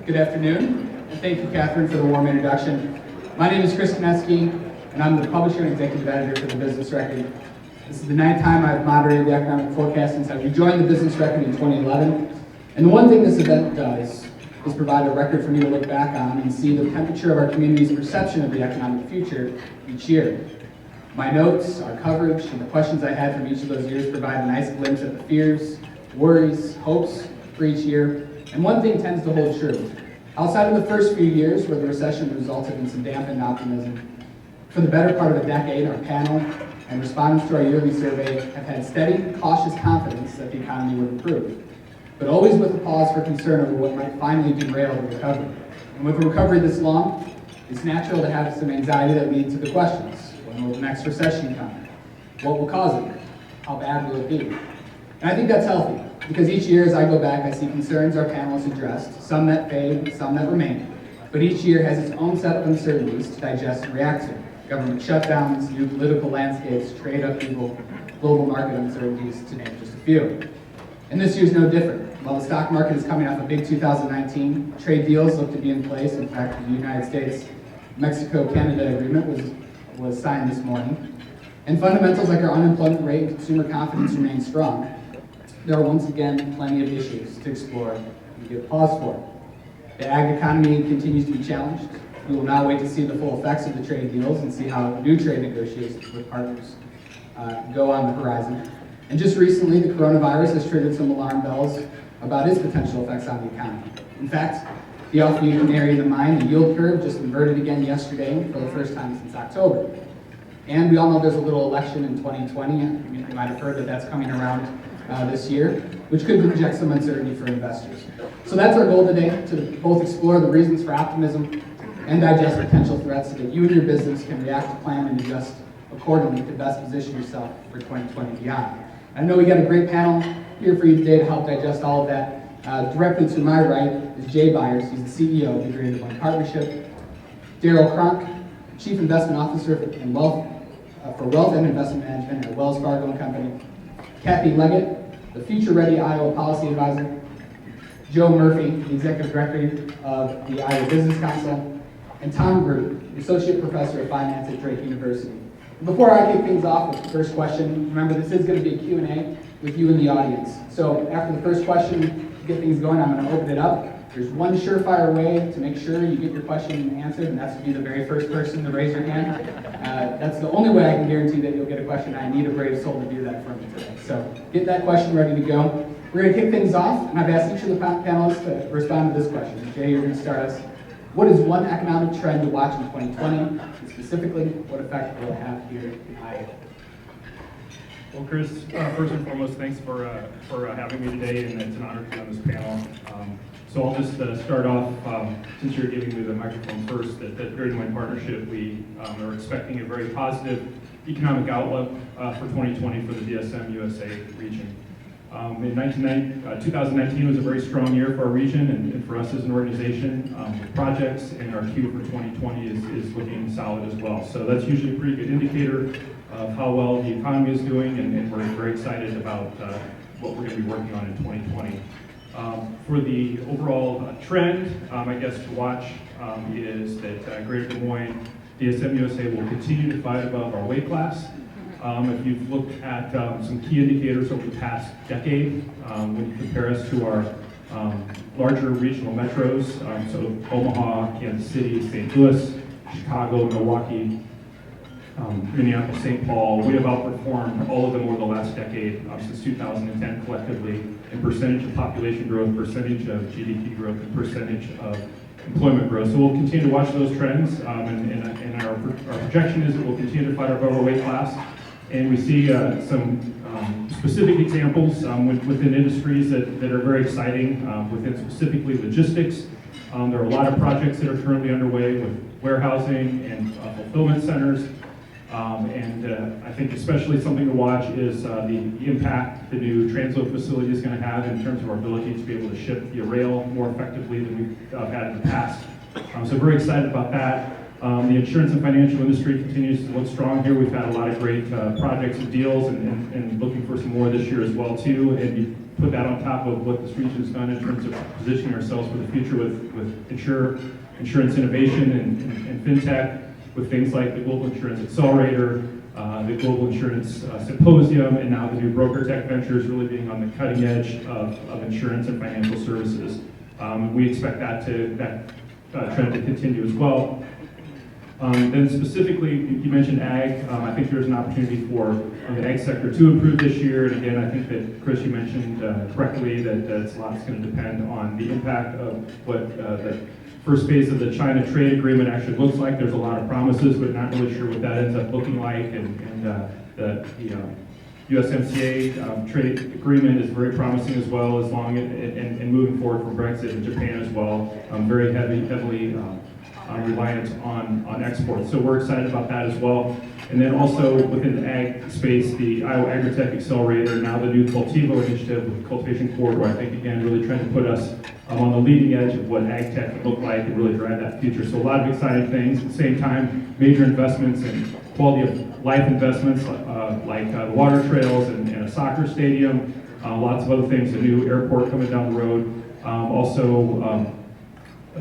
Good afternoon, and thank you, Catherine, for the warm introduction. My name is Chris Konecki, and I'm the publisher and executive editor for the Business Record. This is the 9th time I've moderated the economic forecast since I rejoined the Business Record in 2011. And the one thing this event does is provide a record for me to look back on and see the temperature of our community's perception of the economic future each year. My notes, our coverage, and the questions I had from each of those years provide a nice glimpse at the fears, worries, hopes for each year. And one thing tends to hold true. Outside of the first few years where the recession resulted in some dampened optimism, for the better part of a decade, our panel and respondents to our yearly survey have had steady, cautious confidence that the economy would improve, but always with a pause for concern over what might finally derail the recovery. And with a recovery this long, it's natural to have some anxiety that leads to the questions. When will the next recession come? What will cause it? How bad will it be? And I think that's healthy, because each year as I go back, I see concerns our panelists addressed, some that fade, some that remain, but each year has its own set of uncertainties to digest and react to. Government shutdowns, new political landscapes, trade upheaval, global market uncertainties, to name just a few. And this year's no different. While the stock market is coming off a big 2019, trade deals look to be in place. In fact, the United States-Mexico-Canada agreement was signed this morning. And fundamentals like our unemployment rate and consumer confidence remain strong. There are once again plenty of issues to explore and give pause for. The ag economy continues to be challenged. We will now wait to see the full effects of the trade deals and see how new trade negotiations with partners go on the horizon. And just recently, the coronavirus has triggered some alarm bells about its potential effects on the economy. In fact, the off-beat canary in the mine, the yield curve, just inverted again yesterday for the first time since October. And we all know there's a little election in 2020. You might have heard that that's coming around this year, which could inject some uncertainty for investors. So that's our goal today, to both explore the reasons for optimism and digest potential threats so that you and your business can react, plan, and adjust accordingly to best position yourself for 2020 and beyond. I know we got a great panel here for you today to help digest all of that. Directly to my right is Jay Byers. He's the CEO of the Greater Des Moines Partnership. Daryl Cronk, Chief Investment Officer for Wealth and Investment Management at Wells Fargo & Company. Kathy Leggett, the Future Ready Iowa Policy Advisor. Joe Murphy, the Executive Director of the Iowa Business Council. And Tom Groot, the Associate Professor of Finance at Drake University. Before I kick things off with the first question, remember this is going to be a Q&A with you in the audience. So after the first question, to get things going, I'm going to open it up. There's one surefire way to make sure you get your question answered, and that's to be the very first person to raise your hand. That's the only way I can guarantee that you'll get a question. I need a brave soul to do that for me today. So get that question ready to go. We're going to kick things off, and I've asked each of the panelists to respond to this question. Jay, you're going to start us. What is one economic trend to watch in 2020? And specifically, what effect will it have here in Iowa? Well, Chris, first and foremost, thanks for having me today, and it's an honor to be on this panel. So I'll just start off, since you're giving me the microphone first, that Greater Des Moines Partnership, we are expecting a very positive economic outlook for 2020 for the DSM USA region. 2019 was a very strong year for our region and for us as an organization with projects, and our queue for 2020 is looking solid as well. So that's usually a pretty good indicator of how well the economy is doing, and we're very excited about what we're going to be working on in 2020. For the overall trend, I guess to watch is that Greater Des Moines DSM USA will continue to fight above our weight class. If you've looked at some key indicators over the past decade, when you compare us to our larger regional metros, so Omaha, Kansas City, St. Louis, Chicago, Milwaukee, Minneapolis, St. Paul, we have outperformed all of them over the last decade, since 2010 collectively, in percentage of population growth, percentage of GDP growth, and percentage of employment growth. So we'll continue to watch those trends, and our projection is that we'll continue to fight above our weight class. And we see some specific examples within industries that are very exciting, within specifically logistics. There are a lot of projects that are currently underway with warehousing and fulfillment centers. I think especially something to watch is the impact the new transload facility is going to have in terms of our ability to be able to ship via rail more effectively than we've had in the past. So very excited about that. The insurance and financial industry continues to look strong here. We've had a lot of great projects and deals and looking for some more this year as well too. And you put that on top of what this region has done in terms of positioning ourselves for the future with insurance innovation and fintech, with things like the Global Insurance Accelerator, the Global Insurance Symposium, and now the new Broker Tech Ventures really being on the cutting edge of insurance and financial services. We expect that trend to continue as well. Then specifically, you mentioned ag. I think there's an opportunity for the ag sector to improve this year. And again, I think that, Chris, you mentioned correctly that it's a lot that's going to depend on the impact of what the first phase of the China trade agreement actually looks like. There's a lot of promises, but not really sure what that ends up looking like. And the USMCA trade agreement is very promising as well, as long and moving forward from Brexit and Japan as well. Very heavily reliant on exports. So we're excited about that as well. And then also within the ag space, the Iowa Agritech Accelerator, now the new Cultivo initiative with Cultivation Corridor, I think again really trying to put us on the leading edge of what ag tech can look like and really drive that future. So a lot of exciting things. At the same time, major investments in quality of life investments like water trails and a soccer stadium, lots of other things, a new airport coming down the road. Also,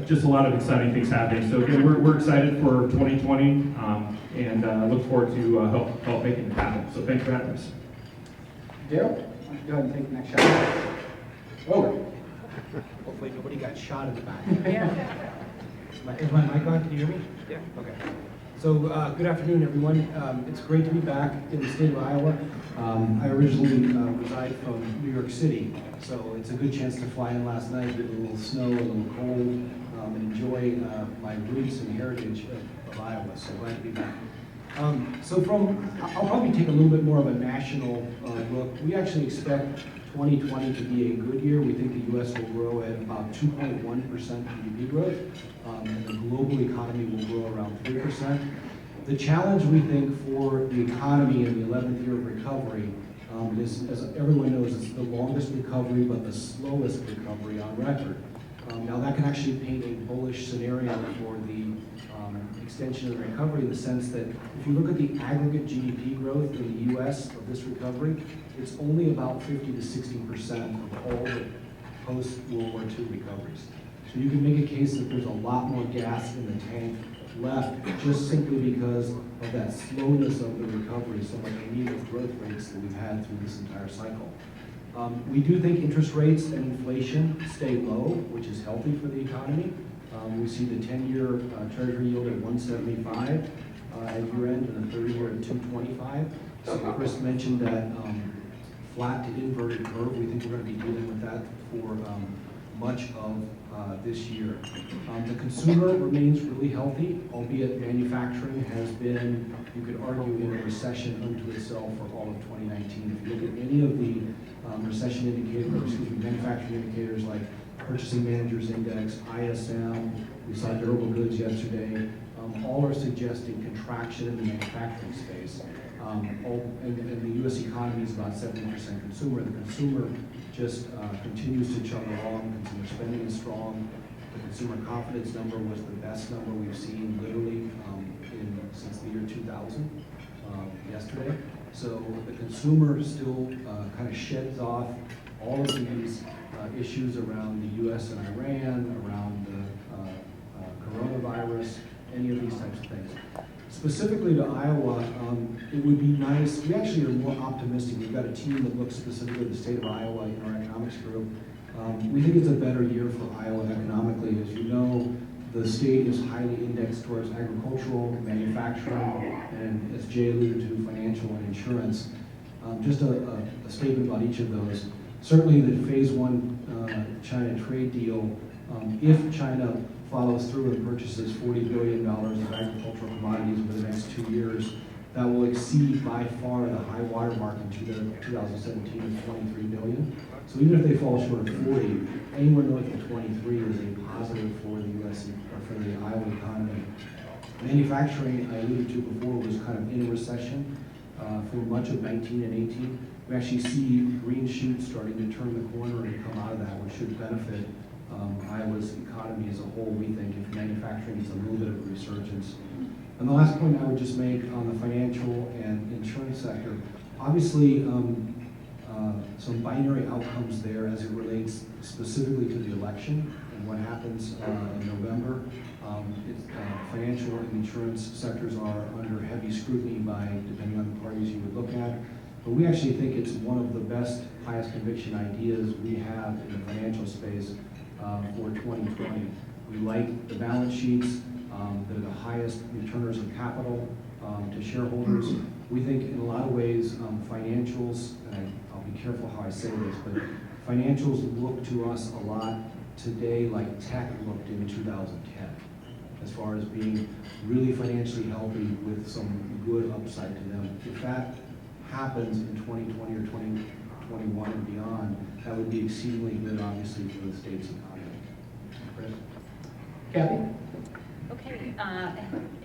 just a lot of exciting things happening. So again, we're excited for 2020 and look forward to help making it happen. So thanks for having us. Daryl, why don't you go ahead and take the next shot? Over. Hopefully nobody got shot in the back. Yeah. Is my mic on? Can you hear me? Yeah. Okay. So good afternoon, everyone. It's great to be back in the state of Iowa. I originally reside from New York City, so it's a good chance to fly in last night, get a little snow, a little cold, and enjoy my roots and heritage of Iowa. So glad to be back. I'll probably take a little bit more of a national look. We actually expect 2020 to be a good year. We think the U.S. will grow at about 2.1% GDP growth, and the global economy will grow around 3%. The challenge, we think, for the economy in the 11th year of recovery is, as everyone knows, it's the longest recovery but the slowest recovery on record. Now that can actually paint a bullish scenario for the extension of the recovery, in the sense that if you look at the aggregate GDP growth in the U.S. of this recovery, it's only about 50 to 60% of all the post-World War II recoveries. So you can make a case that there's a lot more gas in the tank left, just simply because of that slowness of the recovery, some of the anemic growth rates that we've had through this entire cycle. We do think interest rates and inflation stay low, which is healthy for the economy. We see the 10-year Treasury yield at 175 at year-end, and the 30-year at 225. So Chris mentioned that flat to inverted curve. We think we're going to be dealing with that for much of this year. The consumer remains really healthy, albeit manufacturing has been, you could argue, in a recession unto itself for all of 2019. If you look at any of the recession indicators, manufacturing indicators like Purchasing Managers Index, ISM, we saw durable goods yesterday, all are suggesting contraction in the manufacturing space. And the U.S. economy is about 70% consumer. The consumer just continues to chug along. Consumer spending is strong. The consumer confidence number was the best number we've seen literally since the year 2000, yesterday. So the consumer still kind of sheds off all of these issues around the U.S. and Iran, around the coronavirus, any of these types of things. Specifically to Iowa, it would be nice, we actually are more optimistic. We've got a team that looks specifically at the state of Iowa in our economics group. We think it's a better year for Iowa economically. As you know, the state is highly indexed towards agricultural, manufacturing, and as Jay alluded to, financial and insurance. Just a statement about each of those. Certainly the phase one China trade deal, if China follows through and purchases $40 billion of agricultural commodities over the next 2 years, that will exceed by far the high water mark in 2017 of $23 billion. So even if they fall short of 40, anywhere north of 23 is a positive for the U.S. or for the Iowa economy. Manufacturing, I alluded to before, was kind of in a recession for much of 19 and 18. We actually see green shoots starting to turn the corner and come out of that, which should benefit Iowa's economy as a whole, we think, if manufacturing is a little bit of a resurgence. And the last point I would just make on the financial and insurance sector, obviously some binary outcomes there as it relates specifically to the election and what happens in November. Financial and insurance sectors are under heavy scrutiny by, depending on the parties you would look at. But we actually think it's one of the best, highest conviction ideas we have in the financial space for 2020. We like the balance sheets. They're the highest returners of capital to shareholders. We think in a lot of ways financials, and I'll be careful how I say this, but financials look to us a lot today like tech looked in 2010, as far as being really financially healthy with some good upside to them. If that happens in 2020 or 2021 and beyond, that would be exceedingly good, obviously, for the state's economy. Chris? Kathy? Okay,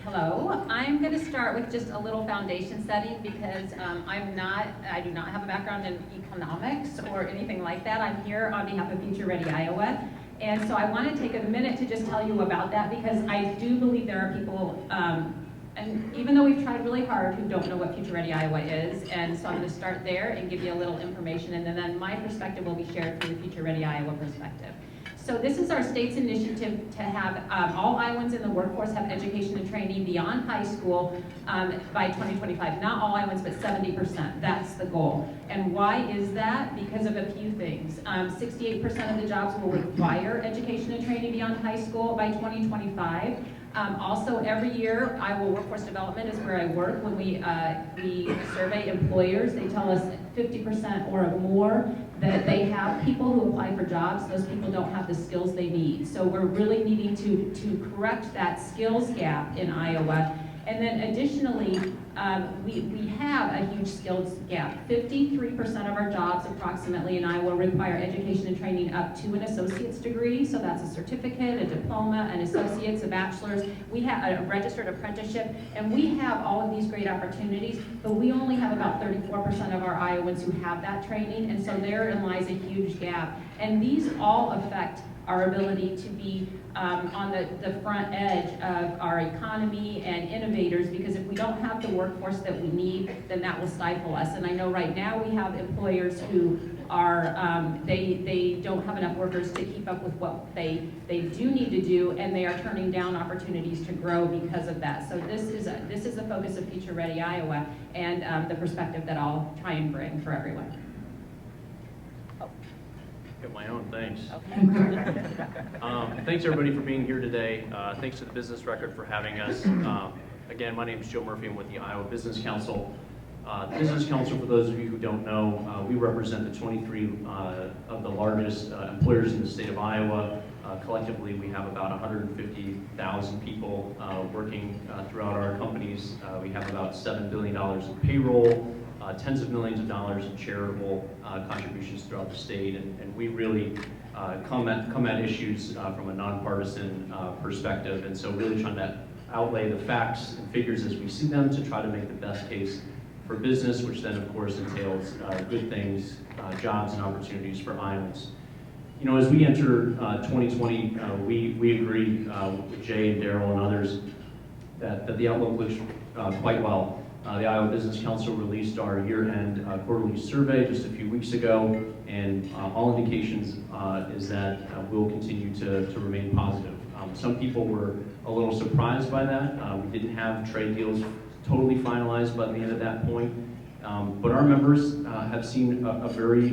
hello. I'm going to start with just a little foundation setting because I do not have a background in economics or anything like that. I'm here on behalf of Future Ready Iowa. And so I want to take a minute to just tell you about that because I do believe there are people, and even though we've tried really hard, who don't know what Future Ready Iowa is. And so I'm going to start there and give you a little information, and then my perspective will be shared through the Future Ready Iowa perspective. So this is our state's initiative to have all Iowans in the workforce have education and training beyond high school by 2025. Not all Iowans, but 70%. That's the goal. And why is that? Because of a few things. 68% of the jobs will require education and training beyond high school by 2025. Also, every year, Iowa Workforce Development is where I work. When we survey employers, they tell us 50% or more that they have people who apply for jobs. Those people don't have the skills they need. So we're really needing to correct that skills gap in Iowa. And then additionally, we have a huge skills gap. 53% of our jobs approximately in Iowa require education and training up to an associate's degree. So that's a certificate, a diploma, an associate's, a bachelor's. We have a registered apprenticeship, and we have all of these great opportunities, but we only have about 34% of our Iowans who have that training, and so therein lies a huge gap. And these all affect our ability to be on the front edge of our economy and innovators, because if we don't have the workforce that we need, then that will stifle us. And I know right now we have employers who are, they don't have enough workers to keep up with what they do need to do, and they are turning down opportunities to grow because of that. So this is the focus of Future Ready Iowa, and the perspective that I'll try and bring for everyone. Get my own, thanks. Okay. Thanks everybody for being here today. Thanks to the Business Record for having us. Again, my name is Joe Murphy. I'm with the Iowa Business Council. The Business Council, for those of you who don't know, we represent the 23 of the largest employers in the state of Iowa. Collectively, we have about 150,000 people working throughout our companies. We have about $7 billion in payroll. Tens of millions of dollars in charitable contributions throughout the state, and we really come at issues from a nonpartisan perspective, and so really trying to outlay the facts and figures as we see them to try to make the best case for business, which then of course entails good things, jobs and opportunities for Iowans. You know, as we enter 2020, we agree with Jay and Daryl and others that the outlook looks quite well. The Iowa Business Council released our year-end quarterly survey just a few weeks ago, and all indications is that we'll continue to remain positive. Some people were a little surprised by that. We didn't have trade deals totally finalized by the end of that point, but our members have seen a very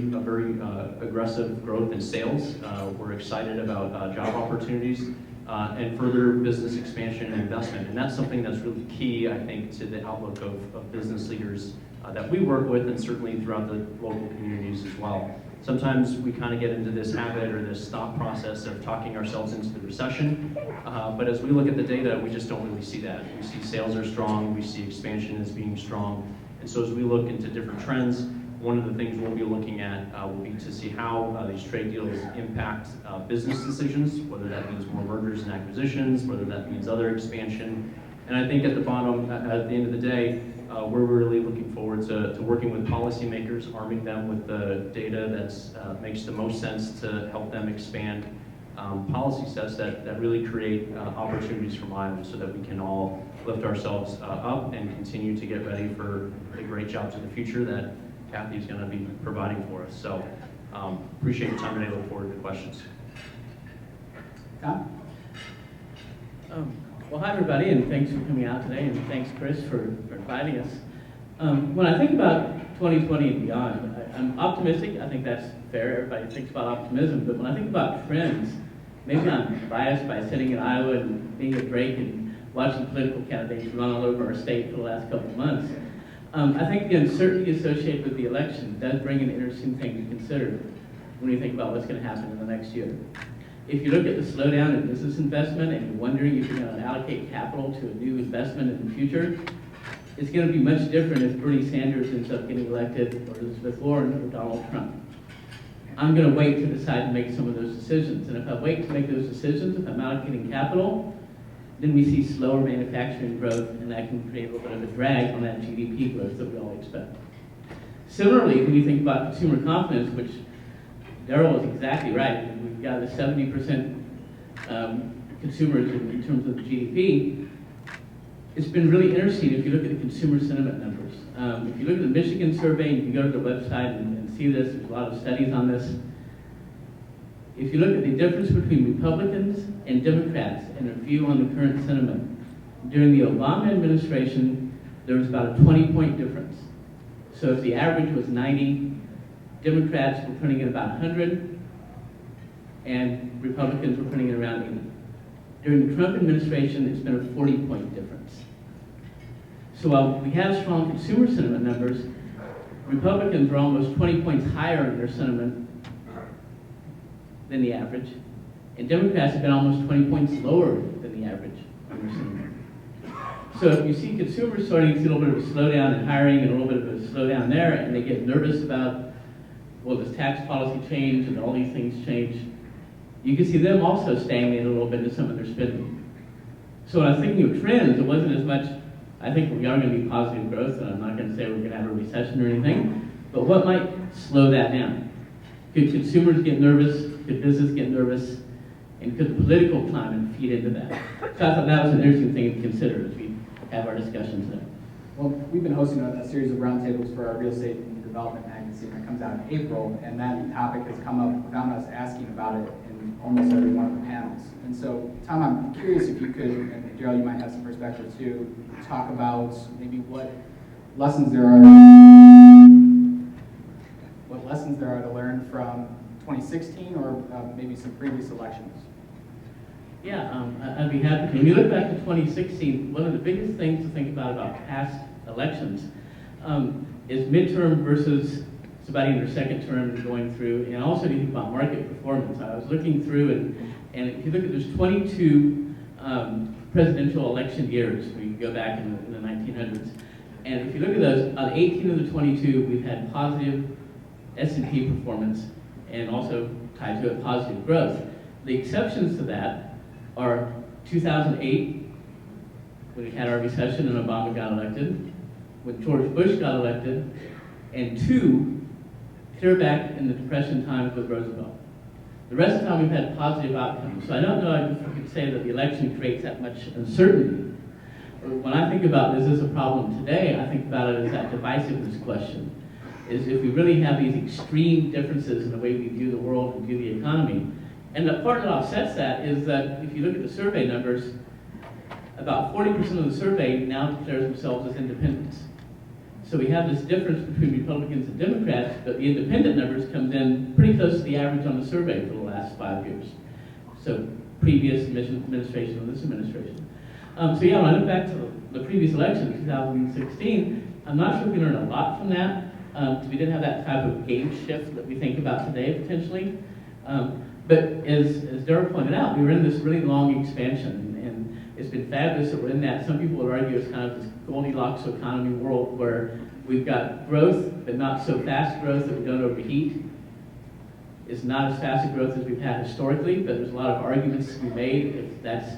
aggressive growth in sales. We're excited about job opportunities. And further business expansion and investment. And that's something that's really key, I think, to the outlook of business leaders that we work with, and certainly throughout the local communities as well. Sometimes we kind of get into this habit or this thought process of talking ourselves into the recession, but as we look at the data, we just don't really see that. We see sales are strong, we see expansion as being strong, and so as we look into different trends, one of the things we'll be looking at will be to see how these trade deals impact business decisions, whether that means more mergers and acquisitions, whether that means other expansion. And I think at the bottom, at the end of the day, we're really looking forward to working with policymakers, arming them with the data that makes the most sense to help them expand policy sets that really create opportunities for Iowans so that we can all lift ourselves up and continue to get ready for the great jobs of the future that Kathy is going to be providing for us. So appreciate your time today. Look forward to questions. Tom? Well, hi everybody, and thanks for coming out today, and thanks Chris for inviting us. When I think about 2020 and beyond, I'm optimistic. I think that's fair. Everybody thinks about optimism, but when I think about trends, maybe I'm biased by sitting in Iowa and being at Drake and watching political candidates run all over our state for the last couple of months. I think the uncertainty associated with the election does bring an interesting thing to consider when you think about what's going to happen in the next year. If you look at the slowdown in business investment and you're wondering if you're going to allocate capital to a new investment in the future, it's going to be much different if Bernie Sanders ends up getting elected, or Elizabeth Warren, or Donald Trump. I'm going to wait to decide to make some of those decisions. And if I wait to make those decisions, if I'm allocating capital, then we see slower manufacturing growth, and that can create a little bit of a drag on that GDP growth that we all expect. Similarly, when you think about consumer confidence, which Darrell was exactly right, we've got a 70% consumers in terms of the GDP. It's been really interesting if you look at the consumer sentiment numbers. If you look at the Michigan survey, you can go to the website and see this. There's a lot of studies on this. If you look at the difference between Republicans and Democrats and a view on the current sentiment, during the Obama administration, there was about a 20-point difference. So if the average was 90, Democrats were putting in about 100, and Republicans were putting in around 80. During the Trump administration, it's been a 40-point difference. So while we have strong consumer sentiment numbers, Republicans are almost 20 points higher in their sentiment than the average, and Democrats have been almost 20 points lower than the average in their sentiment. So if you see consumers starting to see a little bit of a slowdown in hiring and a little bit of a slowdown there, and they get nervous about, well, does tax policy change and all these things change, you can see them also stagnate a little bit in some of their spending. So when I was thinking of trends, it wasn't as much, I think we are going to be positive growth, and I'm not going to say we're going to have a recession or anything, but what might slow that down? Could consumers get nervous? Could business get nervous? And could the political climate feed into that? So I thought that was an interesting thing to consider as we have our discussion today. Well, we've been hosting a series of roundtables for our real estate and development magazine that comes out in April, and that topic has come up without us asking about it in almost every one of the panels. And so, Tom, I'm curious if you could, and Darrell, you might have some perspective too, talk about maybe what lessons there are to learn from 2016 or maybe some previous elections. Yeah, I'd be happy to. When you look back to 2016, one of the biggest things to think about past elections is midterm versus somebody in their second term and going through, and also to think about market performance. I was looking through, and if you look at, there's 22 presidential election years, we can go back in the 1900s, and if you look at those, on 18 of the 22, we've had positive S&P performance, and also tied to it positive growth. The exceptions to that are 2008, when we had our recession and Obama got elected, when George Bush got elected, and 2, clear back in the Depression times with Roosevelt. The rest of the time we've had positive outcomes. So I don't know if I could say that the election creates that much uncertainty. When I think about is this a problem today, I think about it as that divisiveness question. Is if we really have these extreme differences in the way we view the world and view the economy. And the part that offsets that is that if you look at the survey numbers, about 40% of the survey now declares themselves as independents. So we have this difference between Republicans and Democrats, but the independent numbers comes in pretty close to the average on the survey for the last 5 years. So previous administration and this administration. So yeah, when I look back to the previous election, 2016, I'm not sure we learned a lot from that. We didn't have that type of gauge shift that we think about today, potentially. But as Darrell pointed out, we were in this really long expansion, and it's been fabulous that we're in that. Some people would argue it's kind of this Goldilocks economy world where we've got growth, but not so fast growth that we don't overheat. It's not as fast a growth as we've had historically, but there's a lot of arguments to be made if that's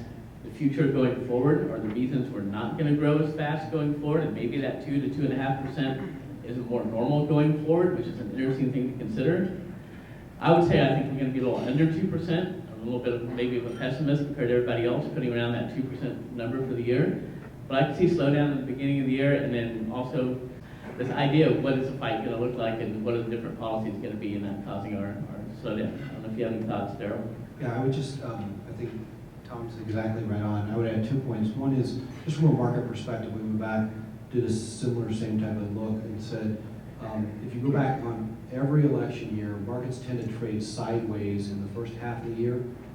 the future going forward, or the reasons we're not going to grow as fast going forward, and maybe that 2 to 2.5% is more normal going forward, which is an interesting thing to consider. I would say I think we're going to be a little under 2%, a I'm a little bit of maybe of a pessimist compared to everybody else, putting around that 2% number for the year. But I can see slowdown at the beginning of the year, and then also this idea of what is the fight going to look like and what are the different policies going to be, and that causing our slowdown. I don't know if you have any thoughts, Daryl. Yeah, I would just, I think Tom's exactly right on. I would add 2 points. One is, just from a market perspective, we went back, did a similar same type of look and said, if you go back on every election year, markets tend to trade sideways in the first half of the year,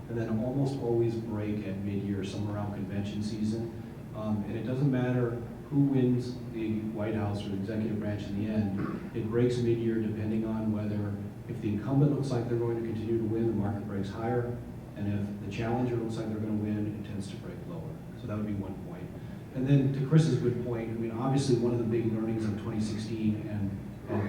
and then almost always break at mid-year, somewhere around convention season. And it doesn't matter who wins the White House or the executive branch in the end, it breaks mid-year depending on whether, if the incumbent looks like they're going to continue to win, the market breaks higher, and if the challenger looks like they're going to win, it tends to break lower. So that would be 1 point. And then to Chris's good point, I mean, obviously one of the big learnings of 2016 and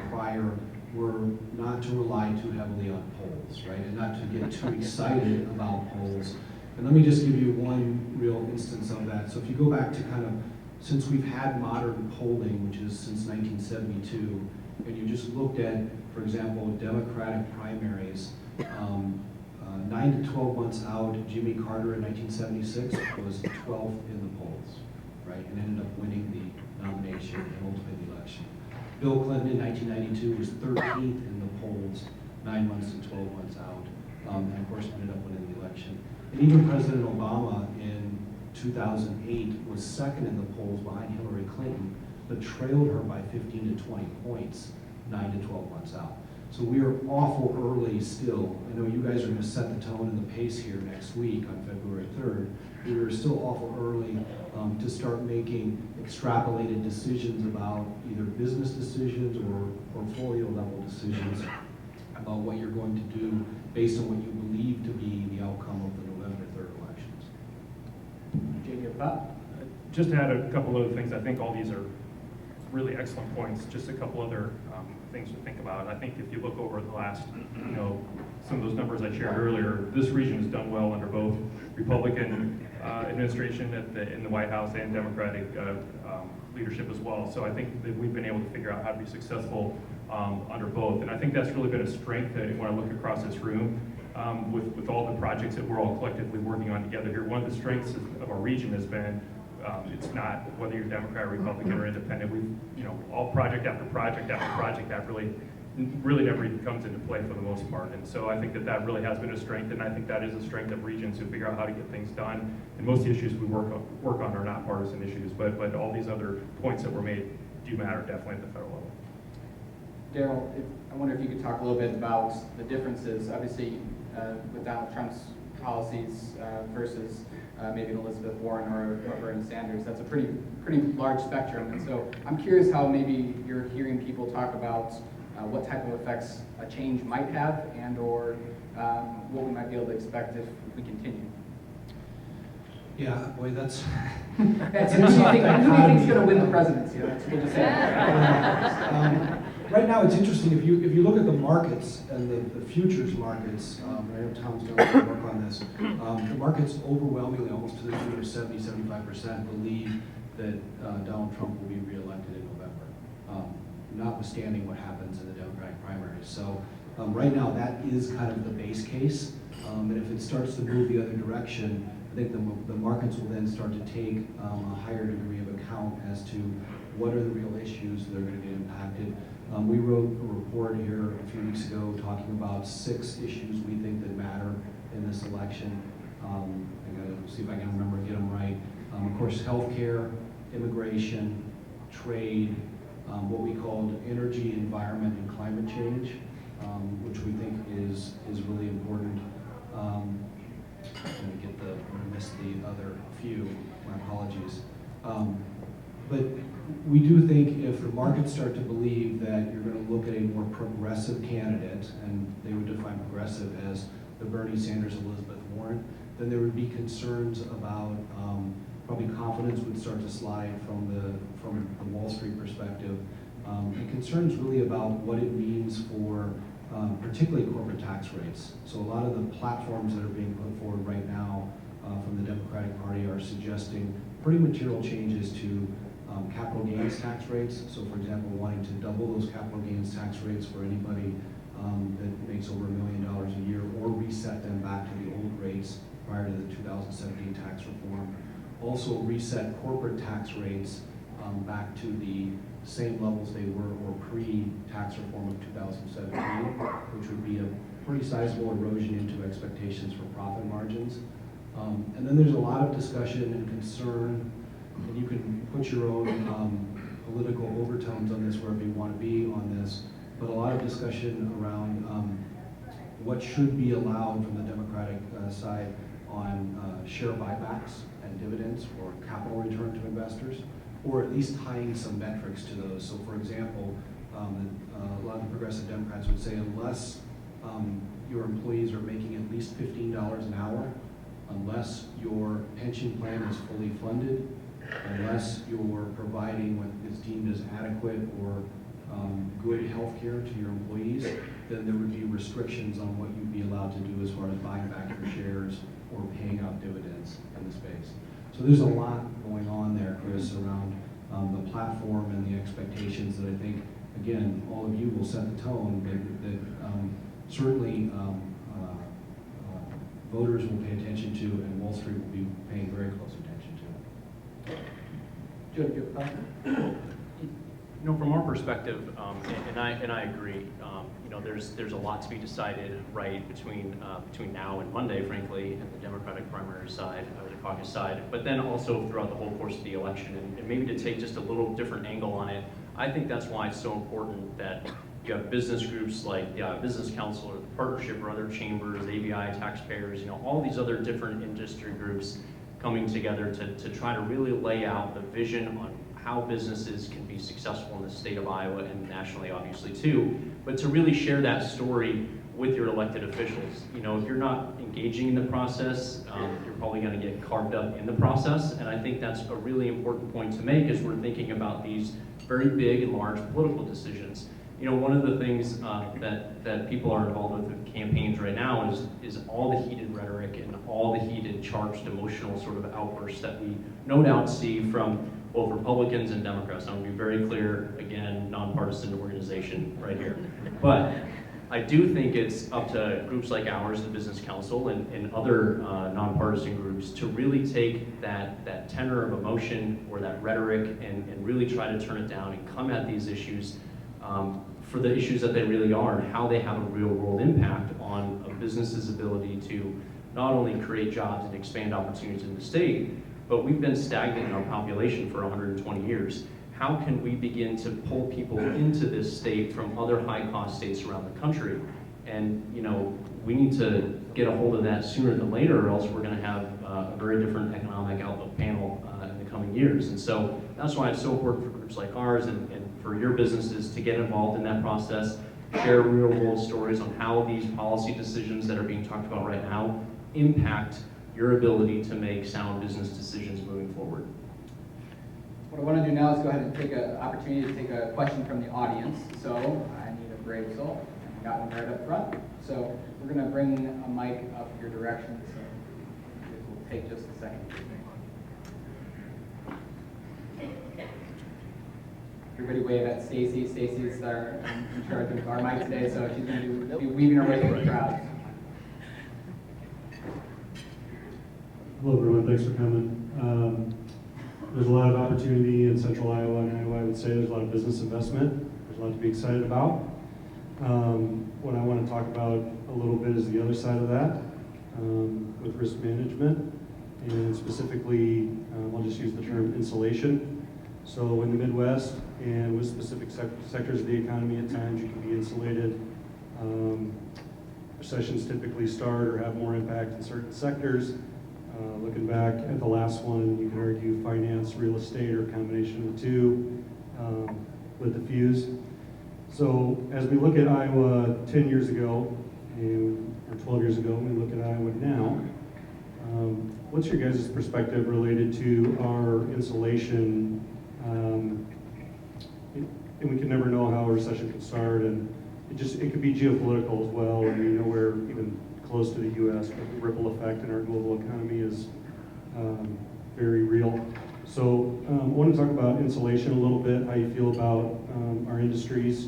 prior were not to rely too heavily on polls, right? And not to get too excited about polls. And let me just give you one real instance of that. So if you go back to kind of, since we've had modern polling, which is since 1972, and you just looked at, for example, Democratic primaries, 9 to 12 months out, Jimmy Carter in 1976 was 12th in the polls, right? And ended up winning the nomination and ultimately the election. Bill Clinton in 1992 was 13th in the polls, 9 months to 12 months out, and of course ended up winning the election. And even President Obama in 2008 was second in the polls behind Hillary Clinton, but trailed her by 15 to 20 points, 9 to 12 months out. So we are awful early still. I know you guys are going to set the tone and the pace here next week on February 3rd. We are still awful early to start making extrapolated decisions about either business decisions or portfolio level decisions about what you're going to do based on what you believe to be the outcome of the November 3rd elections. Jay, your thought? Just to add a couple other things, I think all these are really excellent points. Just a couple other things to think about. I think if you look over the last, some of those numbers I shared earlier, this region has done well under both Republican administration in the White House and Democratic leadership as well. So I think that we've been able to figure out how to be successful under both. And I think that's really been a strength that when I look across this room, with all the projects that we're all collectively working on together here, one of the strengths of our region has been it's not whether you're Democrat, Republican, or independent. We've, all project after project after project that really never even comes into play for the most part. And so I think that really has been a strength, and I think that is a strength of regions who figure out how to get things done. And most of the issues we work on are not partisan issues, but all these other points that were made do matter definitely at the federal level. Daryl, I wonder if you could talk a little bit about the differences, obviously, with Donald Trump's policies versus maybe an Elizabeth Warren or Bernie Sanders. That's a pretty large spectrum. And so I'm curious how maybe you're hearing people talk about what type of effects a change might have and or what we might be able to expect if we continue. Yeah, boy, that's Who do you think is going to win the presidency? We'll just say. Right now, it's interesting, if you look at the markets and the futures markets, I know Tom's done a lot of work on this, the markets overwhelmingly, almost to the tune of 70-75%, believe that Donald Trump will be reelected in November, notwithstanding what happens in the Democratic primaries. So right now, that is kind of the base case, and if it starts to move the other direction, I think the markets will then start to take a higher degree of account as to what are the real issues that are going to get impacted. We wrote a report here a few weeks ago talking about 6 issues we think that matter in this election. I gotta see if I can remember, get them right. Of course, healthcare, immigration, trade, what we called energy, environment, and climate change, which we think is really important. I'm gonna miss the other few, my apologies. But we do think if the markets start to believe that you're going to look at a more progressive candidate, and they would define progressive as the Bernie Sanders, Elizabeth Warren, then there would be concerns about probably confidence would start to slide from the Wall Street perspective, and concerns really about what it means for particularly corporate tax rates. So a lot of the platforms that are being put forward right now from the Democratic Party are suggesting pretty material changes to capital gains tax rates. So for example, wanting to double those capital gains tax rates for anybody that makes over $1 million a year, or reset them back to the old rates prior to the 2017 tax reform. Also reset corporate tax rates back to the same levels they were or pre-tax reform of 2017, which would be a pretty sizable erosion into expectations for profit margins. And then there's a lot of discussion and concern, and you can put your own political overtones on this wherever you want to be on this, but a lot of discussion around what should be allowed from the Democratic side on share buybacks and dividends or capital return to investors, or at least tying some metrics to those. So for example, a lot of the progressive Democrats would say unless your employees are making at least $15 an hour, unless your pension plan is fully funded, unless you're providing what is deemed as adequate or good health care to your employees, then there would be restrictions on what you'd be allowed to do as far as buying back your shares or paying out dividends in the space. So there's a lot going on there, Chris, around the platform and the expectations that I think, again, all of you will set the tone, that certainly voters will pay attention to, and Wall Street will be paying very close attention to. Joe, do you have a comment? You know, from our perspective, and I agree. You know, there's a lot to be decided, right, between now and Monday, frankly, and the Democratic primary side, or the caucus side, but then also throughout the whole course of the election, and maybe to take just a little different angle on it. I think that's why it's so important that you have business groups like the Business Council or the Partnership or other chambers, ABI, taxpayers, you know, all these other different industry groups coming together to try to really lay out the vision on how businesses can be successful in the state of Iowa and nationally, obviously, too, but to really share that story with your elected officials. You know, if you're not engaging in the process, you're probably going to get carved up in the process, and I think that's a really important point to make as we're thinking about these very big and large political decisions. You know, one of the things that people are involved with campaigns right now is all the heated rhetoric and all the heated, charged, emotional sort of outbursts that we no doubt see from both Republicans and Democrats. I want to be very clear, again, nonpartisan organization right here. But I do think it's up to groups like ours, the Business Council, and other nonpartisan groups to really take that tenor of emotion or that rhetoric and really try to turn it down and come at these issues for the issues that they really are and how they have a real world impact on a business's ability to not only create jobs and expand opportunities in the state, but we've been stagnant in our population for 120 years. How can we begin to pull people into this state from other high-cost states around the country? And, you know, we need to get a hold of that sooner than later, or else we're going to have a very different economic outlook panel in the coming years. And so that's why it's so important for groups like ours and for your businesses to get involved in that process, share real-world stories on how these policy decisions that are being talked about right now impact your ability to make sound business decisions moving forward. What I want to do now is go ahead and take an opportunity to take a question from the audience. So I need a brave soul. I got one right up front. So we're going to bring a mic up your direction. So it will take just a second. Everybody wave at Stacy. Stacy's in charge of our mic today, so she's going to be weaving her way through the crowd. Hello everyone, thanks for coming. There's a lot of opportunity in central Iowa and Iowa. I would say there's a lot of business investment. There's a lot to be excited about. What I want to talk about a little bit is the other side of that, with risk management, and specifically, I'll just use the term insulation. So in the Midwest and with specific sectors of the economy, at times you can be insulated. Recessions typically start or have more impact in certain sectors. Looking back at the last one, you can argue finance, real estate, or a combination of the two lit the fuse. So as we look at Iowa 10 years ago, or 12 years ago, and we look at Iowa now, what's your guys' perspective related to our insulation? And we can never know how a recession could start, and it could be geopolitical as well, and we know we're even close to the U.S., but the ripple effect in our global economy is very real. So I want to talk about insulation a little bit, how you feel about our industries,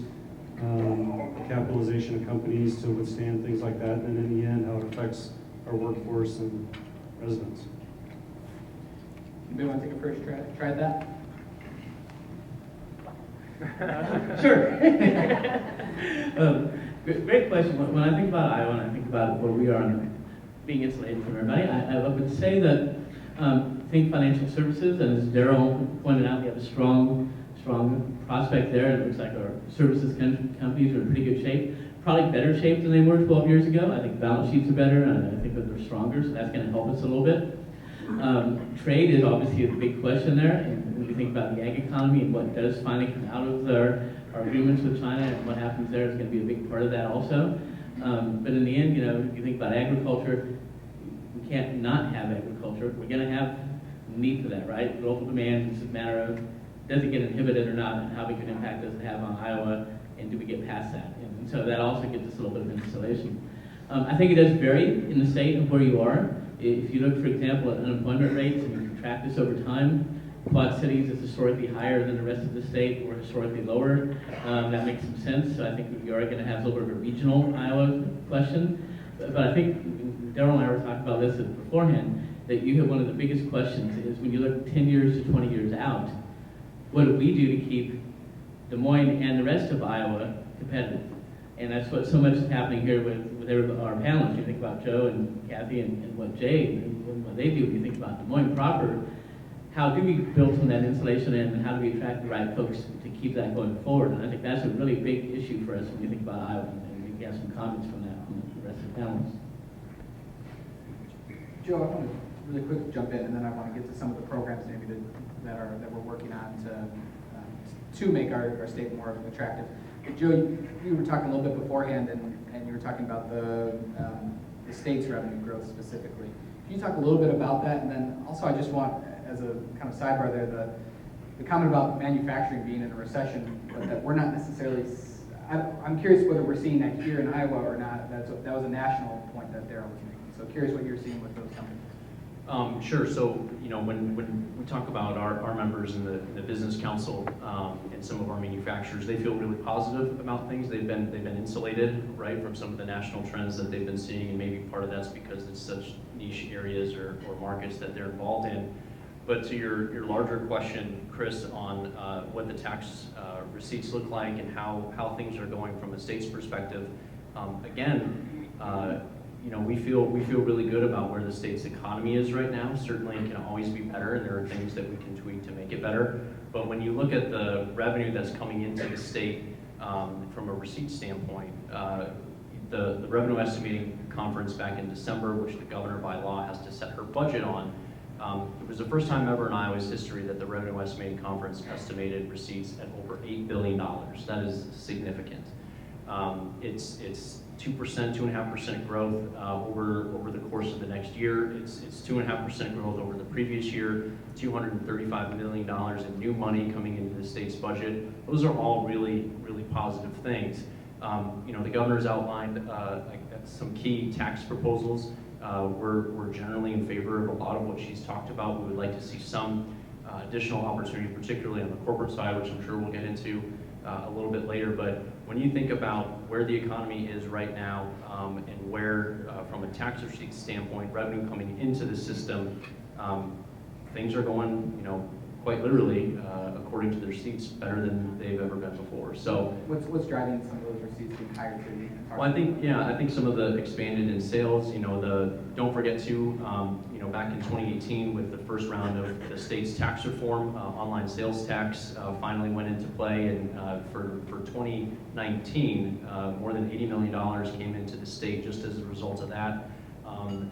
the capitalization of companies to withstand things like that, and then in the end, how it affects our workforce and residents. Anybody want to take a first try at that? Sure. Great question. When I think about Iowa and I think about where we are and being insulated from everybody, I would say that think financial services, and as Daryl pointed out, we have a strong prospect there. It looks like our services companies are in pretty good shape. Probably better shape than they were 12 years ago. I think balance sheets are better, and I think that they're stronger, so that's going to help us a little bit. Trade is obviously a big question there, and when we think about the ag economy and what does finally come out of our agreements with China and what happens there is going to be a big part of that also. But in the end, you know, if you think about agriculture, we can't not have agriculture. We're going to have need for that, right? Local demand, it's a matter of does it get inhibited or not, and how big an impact does it have on Iowa, and do we get past that? And so that also gives us a little bit of insulation. I think it does vary in the state of where you are. If you look, for example, at unemployment rates, and you can track this over time, Quad Cities is historically higher than the rest of the state, or historically lower. That makes some sense. So I think you are going to have a little bit of a regional Iowa question. But I think Daryl and I were talking about this beforehand, that you have one of the biggest questions is when you look 10 years to 20 years out, what do we do to keep Des Moines and the rest of Iowa competitive? And that's what so much is happening here with our panelists. You think about Joe and Kathy and what Jay and what they do. You think about Des Moines proper. How do we build some of that insulation in, and how do we attract the right folks to keep that going forward? And I think that's a really big issue for us when you think about Iowa. And we can have some comments from that from the rest of the panelists. Joe, I want to really quick jump in, and then I want to get to some of the programs maybe that we're working on to make our state more attractive. But Joe, you were talking a little bit beforehand, and you were talking about the state's revenue growth specifically. Can you talk a little bit about that? And then also, I just want, as a kind of sidebar there, the comment about manufacturing being in a recession, but that we're not necessarily. I'm curious whether we're seeing that here in Iowa or not. That was a national point that Daryl was making. So curious what you're seeing with those companies. Sure. So, you know, when we talk about our members in the business council and some of our manufacturers, they feel really positive about things. They've been insulated, right, from some of the national trends that they've been seeing, and maybe part of that's because it's such niche areas or markets that they're involved in. But to your larger question, Chris, on what the tax receipts look like and how things are going from a state's perspective, you know, we feel really good about where the state's economy is right now. Certainly it can always be better, and there are things that we can tweak to make it better. But when you look at the revenue that's coming into the state from a receipt standpoint, the revenue estimating conference back in December, which the governor by law has to set her budget on, it was the first time ever in Iowa's history that the revenue estimating conference estimated receipts at over $8 billion. That is significant. It's 2.5% growth over the course of the next year. It's 2.5% growth over the previous year. $235 million in new money coming into the state's budget. Those are all really, really positive things. You know, the governor's outlined some key tax proposals. We're generally in favor of a lot of what she's talked about. We would like to see some additional opportunity, particularly on the corporate side, which I'm sure we'll get into a little bit later. But when you think about where the economy is right now and where, from a tax receipt standpoint, revenue coming into the system, things are going, you know, quite literally, according to their receipts, better than they've ever been before. So, what's driving some of those receipts being higher to you? well, I think some of the expanded in sales. You know, don't forget to, you know, back in 2018 with the first round of the state's tax reform, online sales tax finally went into play, and for 2019, more than $80 million came into the state just as a result of that.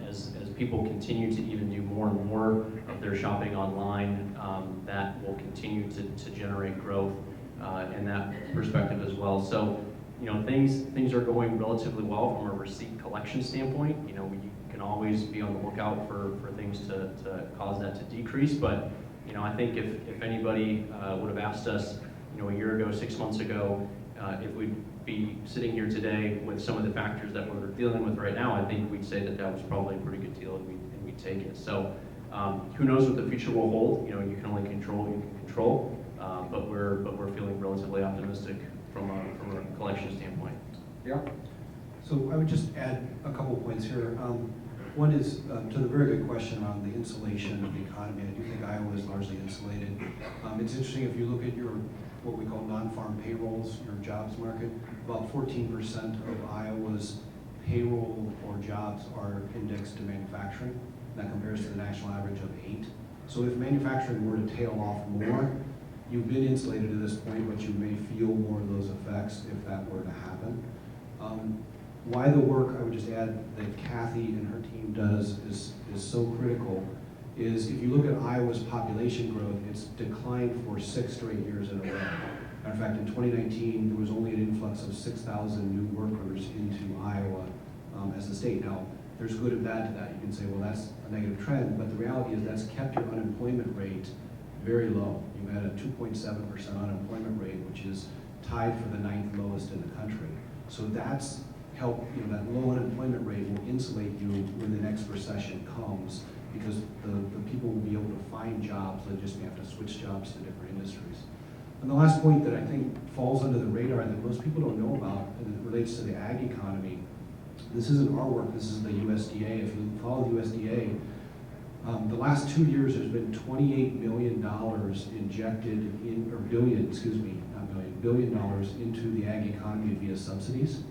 As people continue to even do more and more of their shopping online, that will continue to generate growth in that perspective as well. So, you know, things are going relatively well from a receipt collection standpoint. You know, you can always be on the lookout for things to cause that to decrease. But, you know, I think if anybody would have asked us, you know, a year ago, 6 months ago, if we'd be sitting here today with some of the factors that we're dealing with right now, I think we'd say that was probably a pretty good deal, and we'd take it. So who knows what the future will hold? You know, you can only control what you can control, but we're feeling relatively optimistic from a collection standpoint. Yeah. So I would just add a couple of points here. One is, to the very good question on the insulation of the economy, I do think Iowa is largely insulated. It's interesting, if you look at your, what we call non-farm payrolls, your jobs market, about 14% of Iowa's payroll or jobs are indexed to manufacturing. That compares to the national average of 8. So if manufacturing were to tail off more, you've been insulated to this point, but you may feel more of those effects if that were to happen. Why the work, I would just add, that Kathy and her team does is so critical is if you look at Iowa's population growth, it's declined for 6 straight years in a row. Matter of fact, in 2019, there was only an influx of 6,000 new workers into Iowa as a state. Now, there's good and bad to that. You can say, well, that's a negative trend, but the reality is that's kept your unemployment rate very low. You've had a 2.7% unemployment rate, which is tied for the 9th lowest in the country. So that's help, that low unemployment rate will insulate you when the next recession comes, because the people will be able to find jobs. They just may have to switch jobs to different industries. And the last point that I think falls under the radar that most people don't know about, and it relates to the ag economy, this isn't our work, this is the USDA. If you follow the USDA, the last 2 years there's been $28 million injected in, or billion, excuse me, not million, $1 billion into the ag economy via subsidies.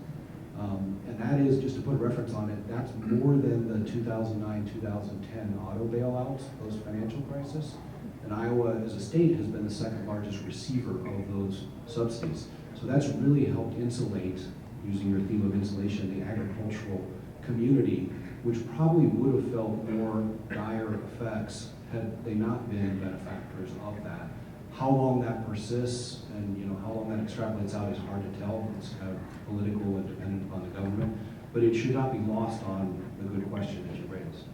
And that is, just to put a reference on it, that's more than the 2009-2010 auto bailouts, post-financial crisis. And Iowa, as a state, has been the second largest receiver of those subsidies. So that's really helped insulate, using your theme of insulation, the agricultural community, which probably would have felt more dire effects had they not been benefactors of that. How long that persists and how long that extrapolates out is hard to tell. It's kind of political and dependent upon the government, but it should not be lost on the good question that you raised.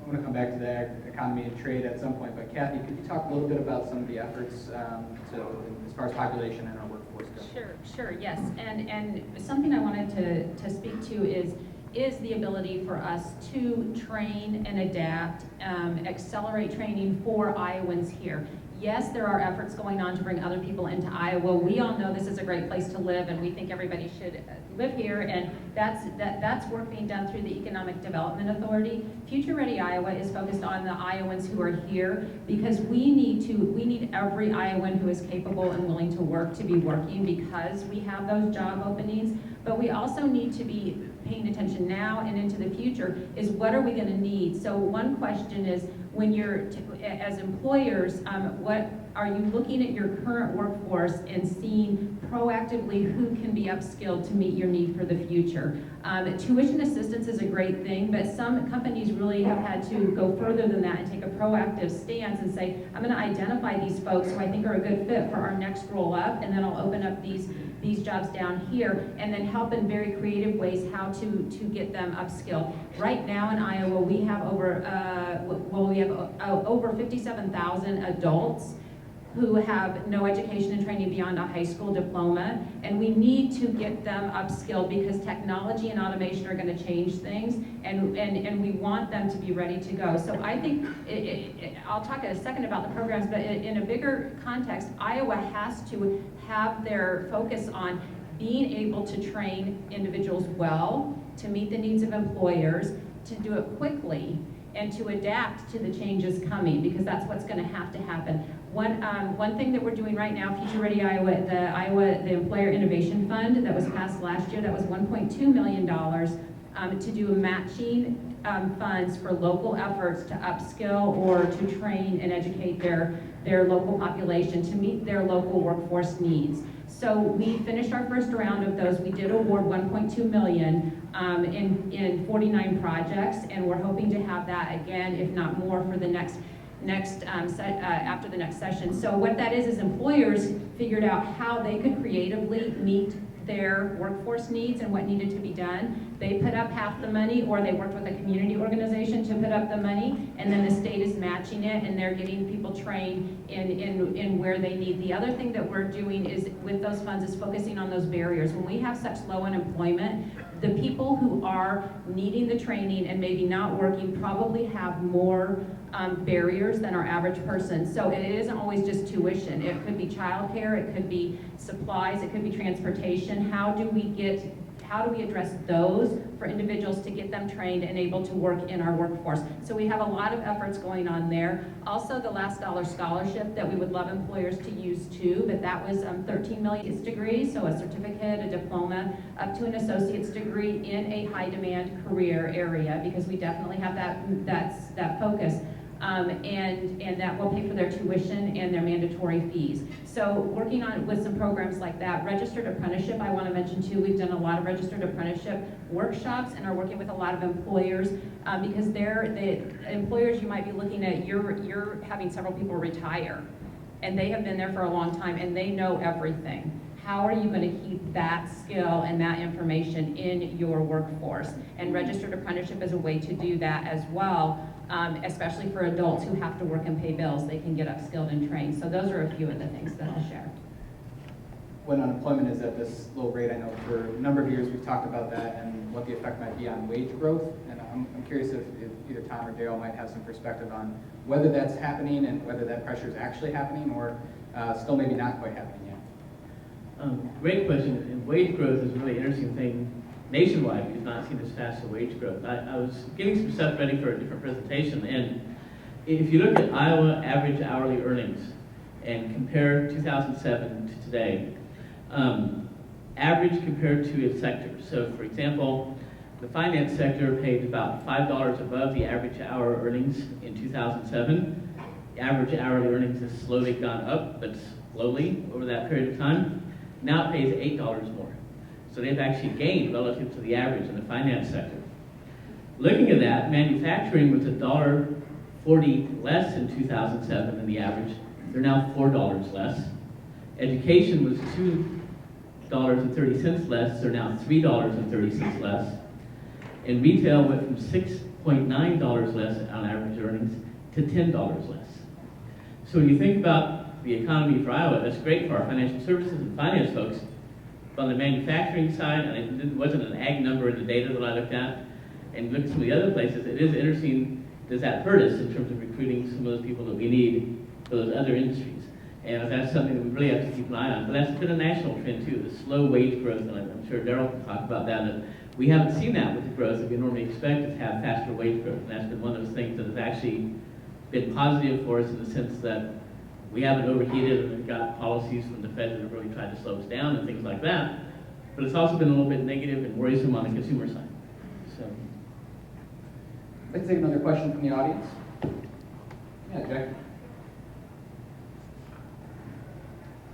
I want to come back to the economy and trade at some point, but Kathy, could you talk a little bit about some of the efforts as far as population and our workforce goes? Sure, yes. And something I wanted to speak to is the ability for us to train and adapt, accelerate training for Iowans here. Yes, there are efforts going on to bring other people into Iowa. We all know this is a great place to live, and we think everybody should live here, and that's work being done through the Economic Development Authority. Future Ready Iowa is focused on the Iowans who are here, because we need every Iowan who is capable and willing to work to be working, because we have those job openings. But we also need to be paying attention now and into the future is what are we going to need? So one question is, when you're, as employers, what are you looking at your current workforce and seeing proactively who can be upskilled to meet your need for the future? Tuition assistance is a great thing, but some companies really have had to go further than that and take a proactive stance and say, I'm going to identify these folks who I think are a good fit for our next roll up, and then I'll open up these jobs down here, and then help in very creative ways how to get them upskilled. Right now in Iowa, we have over 57,000 adults who have no education and training beyond a high school diploma, and we need to get them upskilled because technology and automation are going to change things, and we want them to be ready to go. So I think, I'll talk in a second about the programs, but in a bigger context, Iowa has to have their focus on being able to train individuals well, to meet the needs of employers, to do it quickly, and to adapt to the changes coming, because that's what's going to have to happen. One thing that we're doing right now, Future Ready Iowa, the Employer Innovation Fund that was passed last year, that was $1.2 million to do matching funds for local efforts to upskill or to train and educate their local population to meet their local workforce needs. So we finished our first round of those. We did award $1.2 million in 49 projects, and we're hoping to have that again, if not more, for the after the next session. So what that is employers figured out how they could creatively meet their workforce needs and what needed to be done. They put up half the money, or they worked with a community organization to put up the money, and then the state is matching it, and they're getting people trained in where they need. The other thing that we're doing is, with those funds, is focusing on those barriers. When we have such low unemployment, the people who are needing the training and maybe not working probably have more barriers than our average person. So it isn't always just tuition. It could be childcare, it could be supplies, it could be transportation. How how do we address those for individuals to get them trained and able to work in our workforce? So we have a lot of efforts going on there. Also, the Last Dollar Scholarship that we would love employers to use too, but that was 13 million degree, so a certificate, a diploma, up to an associate's degree in a high demand career area, because we definitely have that focus. And that will pay for their tuition and their mandatory fees. So working on with some programs like that. Registered apprenticeship, I want to mention too, we've done a lot of registered apprenticeship workshops and are working with a lot of employers because the employers you might be looking at, you're having several people retire and they have been there for a long time and they know everything. How are you going to keep that skill and that information in your workforce? And registered apprenticeship is a way to do that as well. Especially for adults who have to work and pay bills, they can get upskilled and trained. So those are a few of the things that I'll share. When unemployment is at this low rate, I know for a number of years we've talked about that and what the effect might be on wage growth. And I'm curious if either Tom or Dale might have some perspective on whether that's happening and whether that pressure is actually happening or still maybe not quite happening yet. Great question. And wage growth is a really interesting thing. Nationwide, we've not seen this fast of wage growth. I was getting some stuff ready for a different presentation, and if you look at Iowa average hourly earnings and compare 2007 to today, average compared to its sector. So, for example, the finance sector paid about $5 above the average hour earnings in 2007. The average hourly earnings has slowly gone up, but slowly over that period of time. Now it pays $8 more. So they've actually gained relative to the average in the finance sector. Looking at that, manufacturing was $1.40 less in 2007 than the average. They're now $4 less. Education was $2.30 less. They're now $3.30 less. And retail went from $6.9 less on average earnings to $10 less. So when you think about the economy for Iowa, that's great for our financial services and finance folks. But on the manufacturing side, and it wasn't an ag number in the data that I looked at, and looked at some of the other places, it is interesting, does that hurt us in terms of recruiting some of those people that we need for those other industries? And that's something that we really have to keep an eye on. But that's been a national trend too, the slow wage growth, and I'm sure Daryl can talk about that. We haven't seen that with the growth that we normally expect to have faster wage growth. And that's been one of those things that has actually been positive for us in the sense that we haven't overheated and we've got policies from the Fed that have really tried to slow us down and things like that. But it's also been a little bit negative and worrisome on the consumer side. So, Let's take another question from the audience. Yeah, Jack.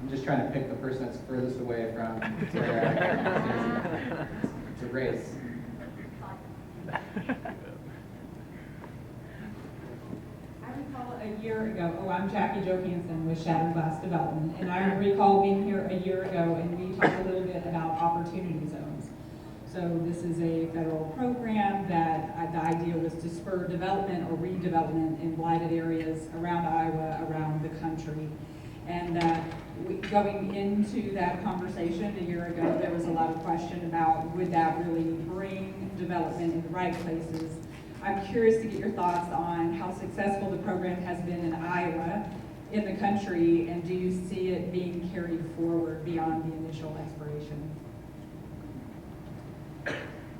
I'm just trying to pick the person that's furthest away from it's a race. A year ago, I'm Jackie Johansson with Shattered Glass Development, and I recall being here a year ago and we talked a little bit about opportunity zones. So this is a federal program that the idea was to spur development or redevelopment in blighted areas around Iowa, around the country. And going into that conversation a year ago, there was a lot of question about would that really bring development in the right places. I'm curious to get your thoughts on how successful the program has been in Iowa, in the country, and do you see it being carried forward beyond the initial expiration?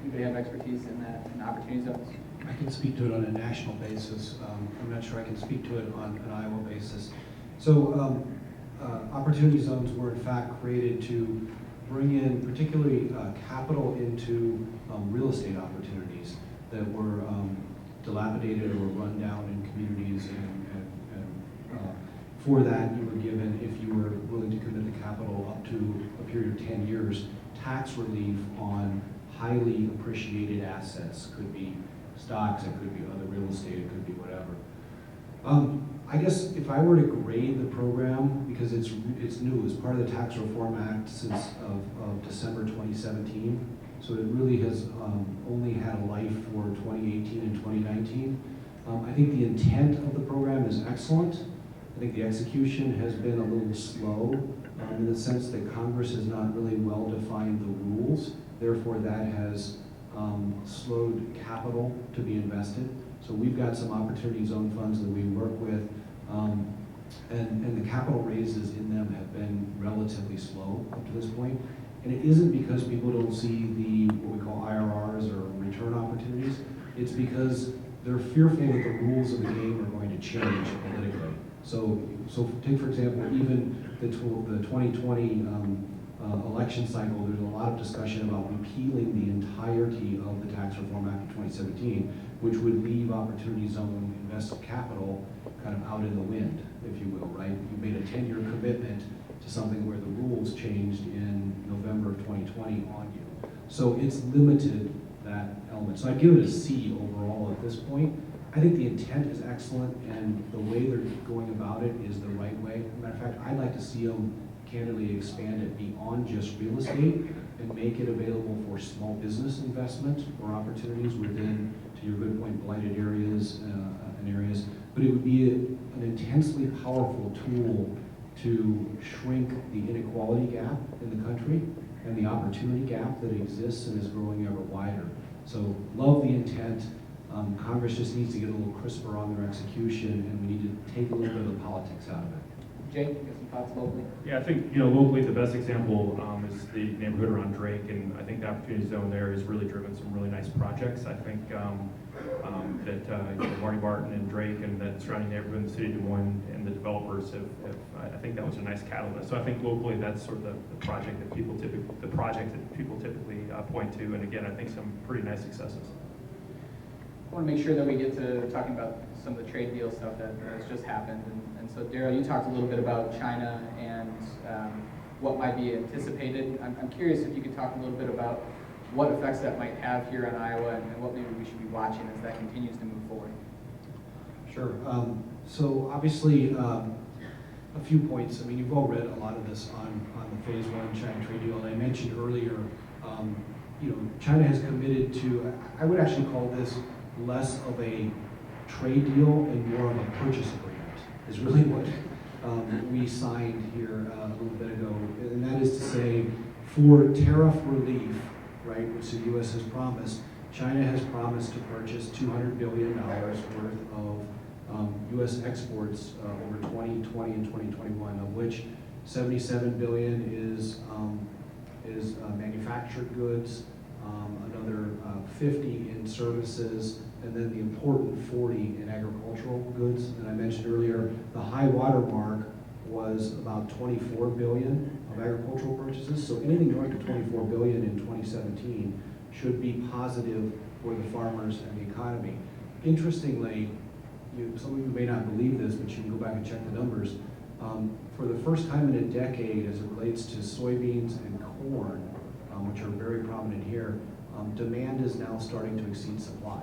Anybody have expertise in that, in opportunity zones? I can speak to it on a national basis. I'm not sure I can speak to it on an Iowa basis. So opportunity zones were in fact created to bring in particularly capital into real estate opportunities that were dilapidated or run down in communities, and for that you were given, if you were willing to commit the capital up to a period of 10 years, tax relief on highly appreciated assets. Could be stocks, it could be other real estate, it could be whatever. I guess if I were to grade the program, because it's new, it's part of the Tax Reform Act since of December 2017, so it really has only had a life for 2018 and 2019. I think the intent of the program is excellent. I think the execution has been a little slow in the sense that Congress has not really well defined the rules. Therefore, that has slowed capital to be invested. So we've got some opportunity zone funds that we work with, and the capital raises in them have been relatively slow up to this point. And it isn't because people don't see the, what we call IRRs or return opportunities. It's because they're fearful that the rules of the game are going to change politically. So take, for example, even the 2020 election cycle, there's a lot of discussion about repealing the entirety of the Tax Reform Act of 2017, which would leave Opportunity Zone invested capital kind of out in the wind, if you will, right? You made a 10-year commitment to something where the rules changed in November of 2020 on you. So it's limited that element. So I'd give it a C overall at this point. I think the intent is excellent, and the way they're going about it is the right way. Matter of fact, I'd like to see them candidly expand it beyond just real estate and make it available for small business investment or opportunities within, to your good point, blighted areas and areas. But it would be an intensely powerful tool to shrink the inequality gap in the country and the opportunity gap that exists and is growing ever wider. So love the intent. Congress just needs to get a little crisper on their execution, and we need to take a little bit of the politics out of it. Jake, you got some thoughts locally? Yeah, I think, locally, the best example is the neighborhood around Drake, and I think the Opportunity Zone there has really driven some really nice projects. I think that Marty Barton and Drake and that surrounding neighborhood in the city of Des Moines and the developers have I think that was a nice catalyst. So I think locally, that's sort of the project that people typically point to, and again, I think some pretty nice successes. I want to make sure that we get to talking about some of the trade deal stuff that has just happened. And so, Daryl, you talked a little bit about China and what might be anticipated. I'm curious if you could talk a little bit about what effects that might have here in Iowa and what maybe we should be watching as that continues to move forward. Sure. So obviously, a few points. I mean, you've all read a lot of this on the Phase 1 China trade deal. And I mentioned earlier, China has committed to, I would actually call this less of a trade deal and more of a purchase agreement, is really what we signed here a little bit ago. And that is to say, for tariff relief, right, which the U.S. has promised, China has promised to purchase $200 billion worth of U.S. exports over 2020 and 2021, of which $77 billion is manufactured goods, another 50 in services, and then the important 40 in agricultural goods. And I mentioned earlier, the high water mark was about 24 billion of agricultural purchases. So anything north of 24 billion in 2017 should be positive for the farmers and the economy. Interestingly, some of you may not believe this, but you can go back and check the numbers. For the first time in a decade, as it relates to soybeans and corn, which are very prominent here, demand is now starting to exceed supply,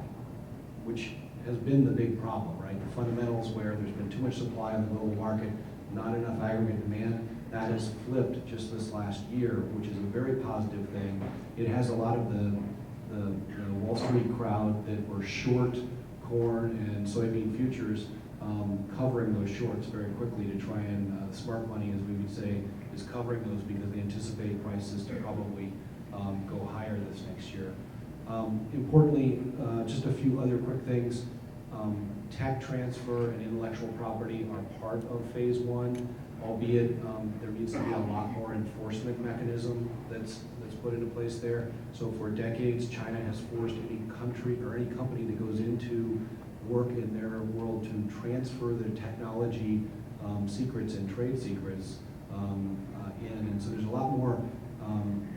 which has been the big problem, right? The fundamentals where there's been too much supply in the global market, not enough aggregate demand, that has flipped just this last year, which is a very positive thing. It has a lot of the Wall Street crowd that were short corn and soybean futures covering those shorts very quickly to try and, smart money, as we would say, is covering those because they anticipate prices to probably go higher this next year. Importantly, just a few other quick things. Tech transfer and intellectual property are part of Phase 1, albeit there needs to be a lot more enforcement mechanism that's put into place there. So for decades, China has forced any country or any company that goes into work in their world to transfer their technology secrets and trade secrets in. And so there's a lot more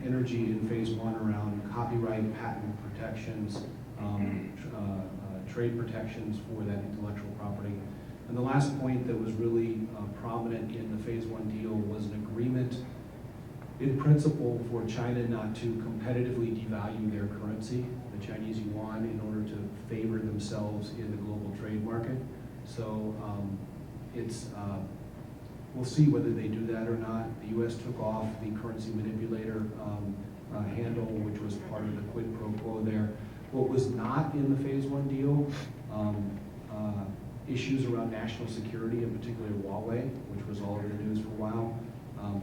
energy in Phase 1 around copyright, patent protections, trade protections for that intellectual property. And the last point that was really prominent in the Phase 1 deal was an agreement in principle for China not to competitively devalue their currency, the Chinese yuan, in order to favor themselves in the global trade market. So we'll see whether they do that or not. The U.S. took off the currency manipulator handle, which was part of the quid pro quo there. What was not in the Phase 1 deal, issues around national security, in particular Huawei, which was all over the news for a while,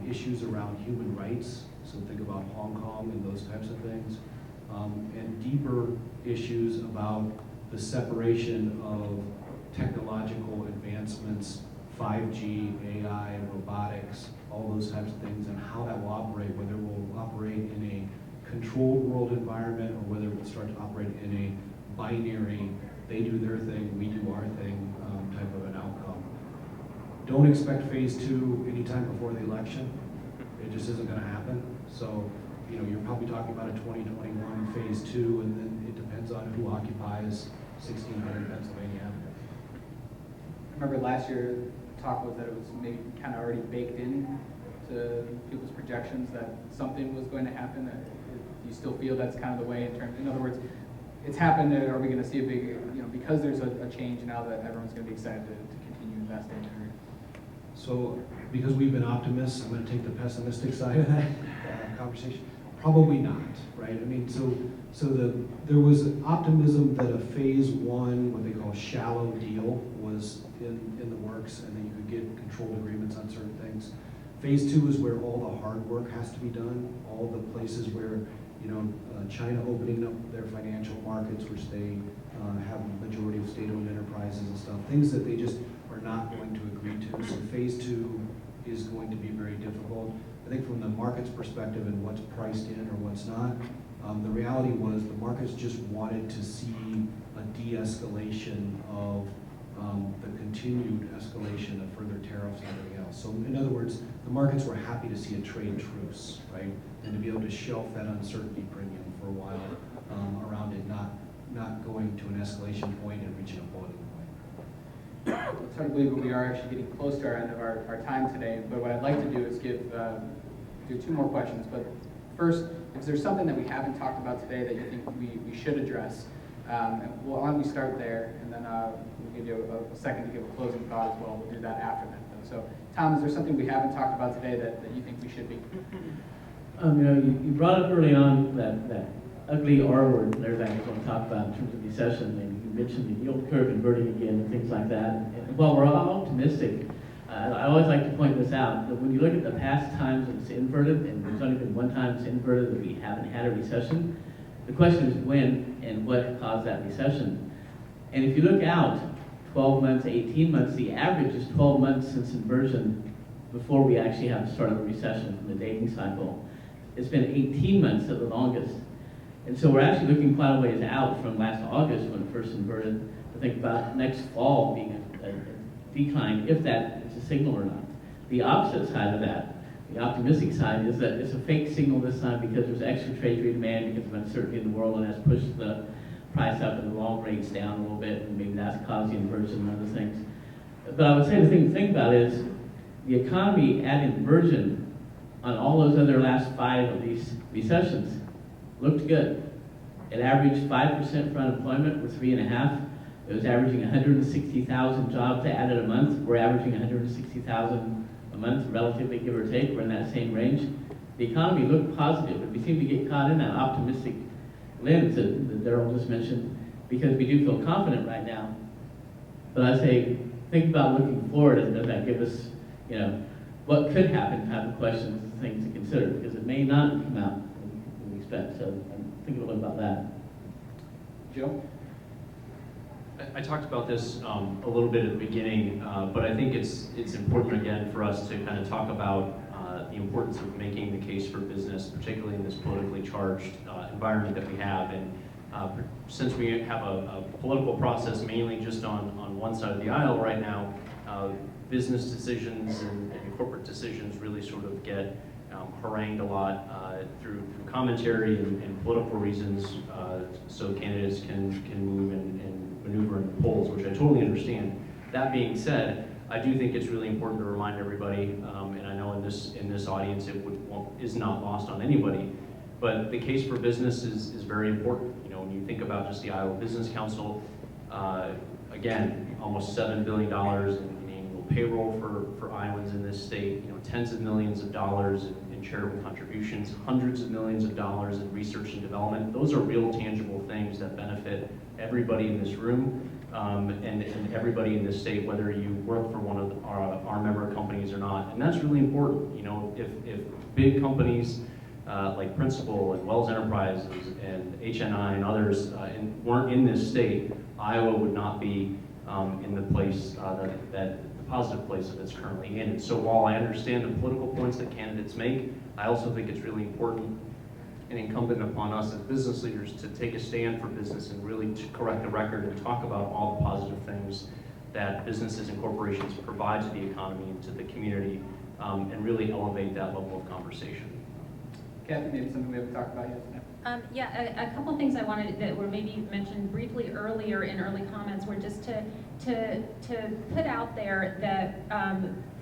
issues around human rights, so think about Hong Kong and those types of things, and deeper issues about the separation of technological advancements 5G, AI, robotics, all those types of things, and how that will operate, whether it will operate in a controlled world environment or whether it will start to operate in a binary, they do their thing, we do our thing type of an outcome. Don't expect phase 2 anytime before the election. It just isn't going to happen. So, you know, you're probably talking about a 2021 phase 2, and then it depends on who occupies 1600 Pennsylvania Avenue. I remember last year, talk was that it was maybe kind of already baked in to people's projections that something was going to happen. Do you still feel that's kind of the way in other words, it's happened, and are we going to see a big, you know, because there's a change now that everyone's going to be excited to continue investing in it? So, because we've been optimists, I'm going to take the pessimistic side of that conversation. Probably not, right? I mean, there was optimism that a phase 1, what they call shallow deal, was in the works, and then you could get controlled agreements on certain things. Phase 2 is where all the hard work has to be done, all the places where, you know, China opening up their financial markets, which they have a majority of state-owned enterprises and stuff, things that they just are not going to agree to. So phase 2 is going to be very difficult. I think from the market's perspective and what's priced in or what's not, the reality was the markets just wanted to see a de-escalation of the continued escalation of further tariffs and everything else. So in other words, the markets were happy to see a trade truce, right? And to be able to shelf that uncertainty premium for a while around it not going to an escalation point and reaching a boiling point. It's hard to believe, but we are actually getting close to our end of our time today. But what I'd like to do is do 2 more questions. But first, is there something that we haven't talked about today that you think we should address? Well, why don't we start there, and then we'll give you a second to give a closing thought as well. We'll do that after that, though. So, Tom, is there something we haven't talked about today that you think we should be? You know, you brought up early on that ugly R word that everybody want to talk about in terms of recession, and you mentioned the yield curve inverting again and things like that. And while we're all optimistic, I always like to point this out, that when you look at the past times it's inverted, and there's only been one time it's inverted that we haven't had a recession, the question is when and what caused that recession. And if you look out 12 months, 18 months, the average is 12 months since inversion before we actually have the start of a recession from the dating cycle. It's been 18 months at the longest. And so we're actually looking quite a ways out from last August when it first inverted to think about next fall being a decline, if that is a signal or not. The opposite side of that, the optimistic side, is that it's a fake signal this time because there's extra treasury demand because of uncertainty in the world, and that's pushed the price up and the long rates down a little bit, and maybe that's caused the inversion and other things. But I would say the thing to think about is the economy at inversion on all those other last 5 of these recessions looked good. It averaged 5% for unemployment, we're 3.5%. It was averaging 160,000 jobs added a month. We're averaging 160,000 a month, relatively, give or take. We're in that same range. The economy looked positive, but we seem to get caught in that optimistic lens that Darrell just mentioned because we do feel confident right now. But I say, think about looking forward, and does that give us, you know, what could happen type of questions and things to consider, because it may not come out when we expect. So I'm thinking a little about that. Joe? I talked about this a little bit at the beginning, but I think it's important again for us to kind of talk about the importance of making the case for business, particularly in this politically charged environment that we have. And since we have a political process mainly just on one side of the aisle right now, business decisions and corporate decisions really sort of get harangued a lot through commentary and political reasons, so candidates can move and maneuver in the polls, which I totally understand. That being said, I do think it's really important to remind everybody, and I know in this audience it is not lost on anybody, but the case for business is very important. You know, when you think about just the Iowa Business Council, again, almost $7 billion in annual payroll for Iowans in this state, you know, tens of millions of dollars in charitable contributions, hundreds of millions of dollars in research and development. Those are real tangible things that benefit everybody in this room and everybody in this state, whether you work for one of our member companies or not. And that's really important. You know, if big companies like Principal and Wells Enterprises and HNI and others weren't in this state, Iowa would not be in the place that the positive place that it's currently in. And so while I understand the political points that candidates make, I also think it's really important and incumbent upon us as business leaders to take a stand for business and really to correct the record and talk about all the positive things that businesses and corporations provide to the economy and to the community, and really elevate that level of conversation. Kathy, maybe something we haven't talked about yet tonight? Yeah, a couple things I wanted that were maybe mentioned briefly earlier in early comments were just to put out there that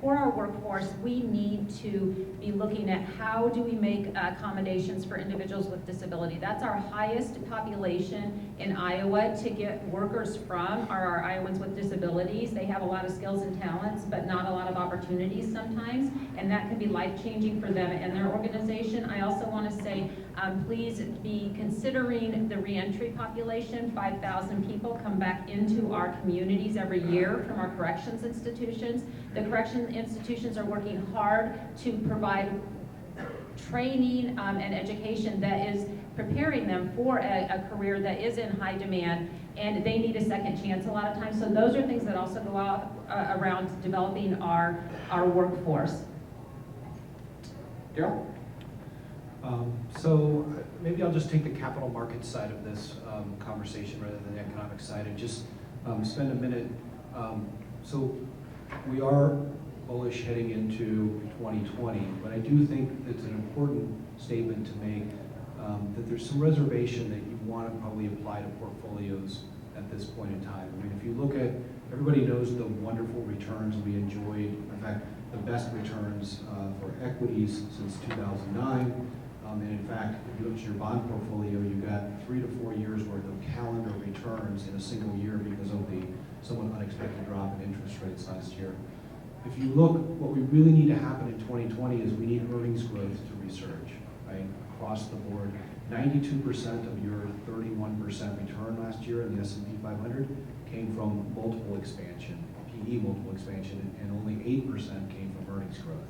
for our workforce, we need to be looking at how do we make accommodations for individuals with disability. That's our highest population in Iowa to get workers from are our Iowans with disabilities. They have a lot of skills and talents, but not a lot of opportunities sometimes, and that can be life-changing for them and their organization. I also want to say, please be considering the reentry population. 5,000 people come back into our communities every year from our corrections institutions. The correction institutions are working hard to provide training and education that is preparing them for a career that is in high demand, and they need a second chance a lot of times. So those are things that also go out around developing our workforce. Daryl? So maybe I'll just take the capital markets side of this conversation rather than the economic side and just spend a minute. So we are bullish heading into 2020, but I do think it's an important statement to make that there's some reservation that you want to probably apply to portfolios at this point in time. I mean, if you look at, everybody knows the wonderful returns we enjoyed, in fact, the best returns for equities since 2009. And in fact, if you look at your bond portfolio, you got 3 to 4 years worth of calendar returns in a single year because of the somewhat unexpected drop in interest rates last year. If you look, what we really need to happen in 2020 is we need earnings growth to resurge, right? Across the board. 92% of your 31% return last year in the S&P 500 came from multiple expansion, PE multiple expansion, and only 8% came from earnings growth.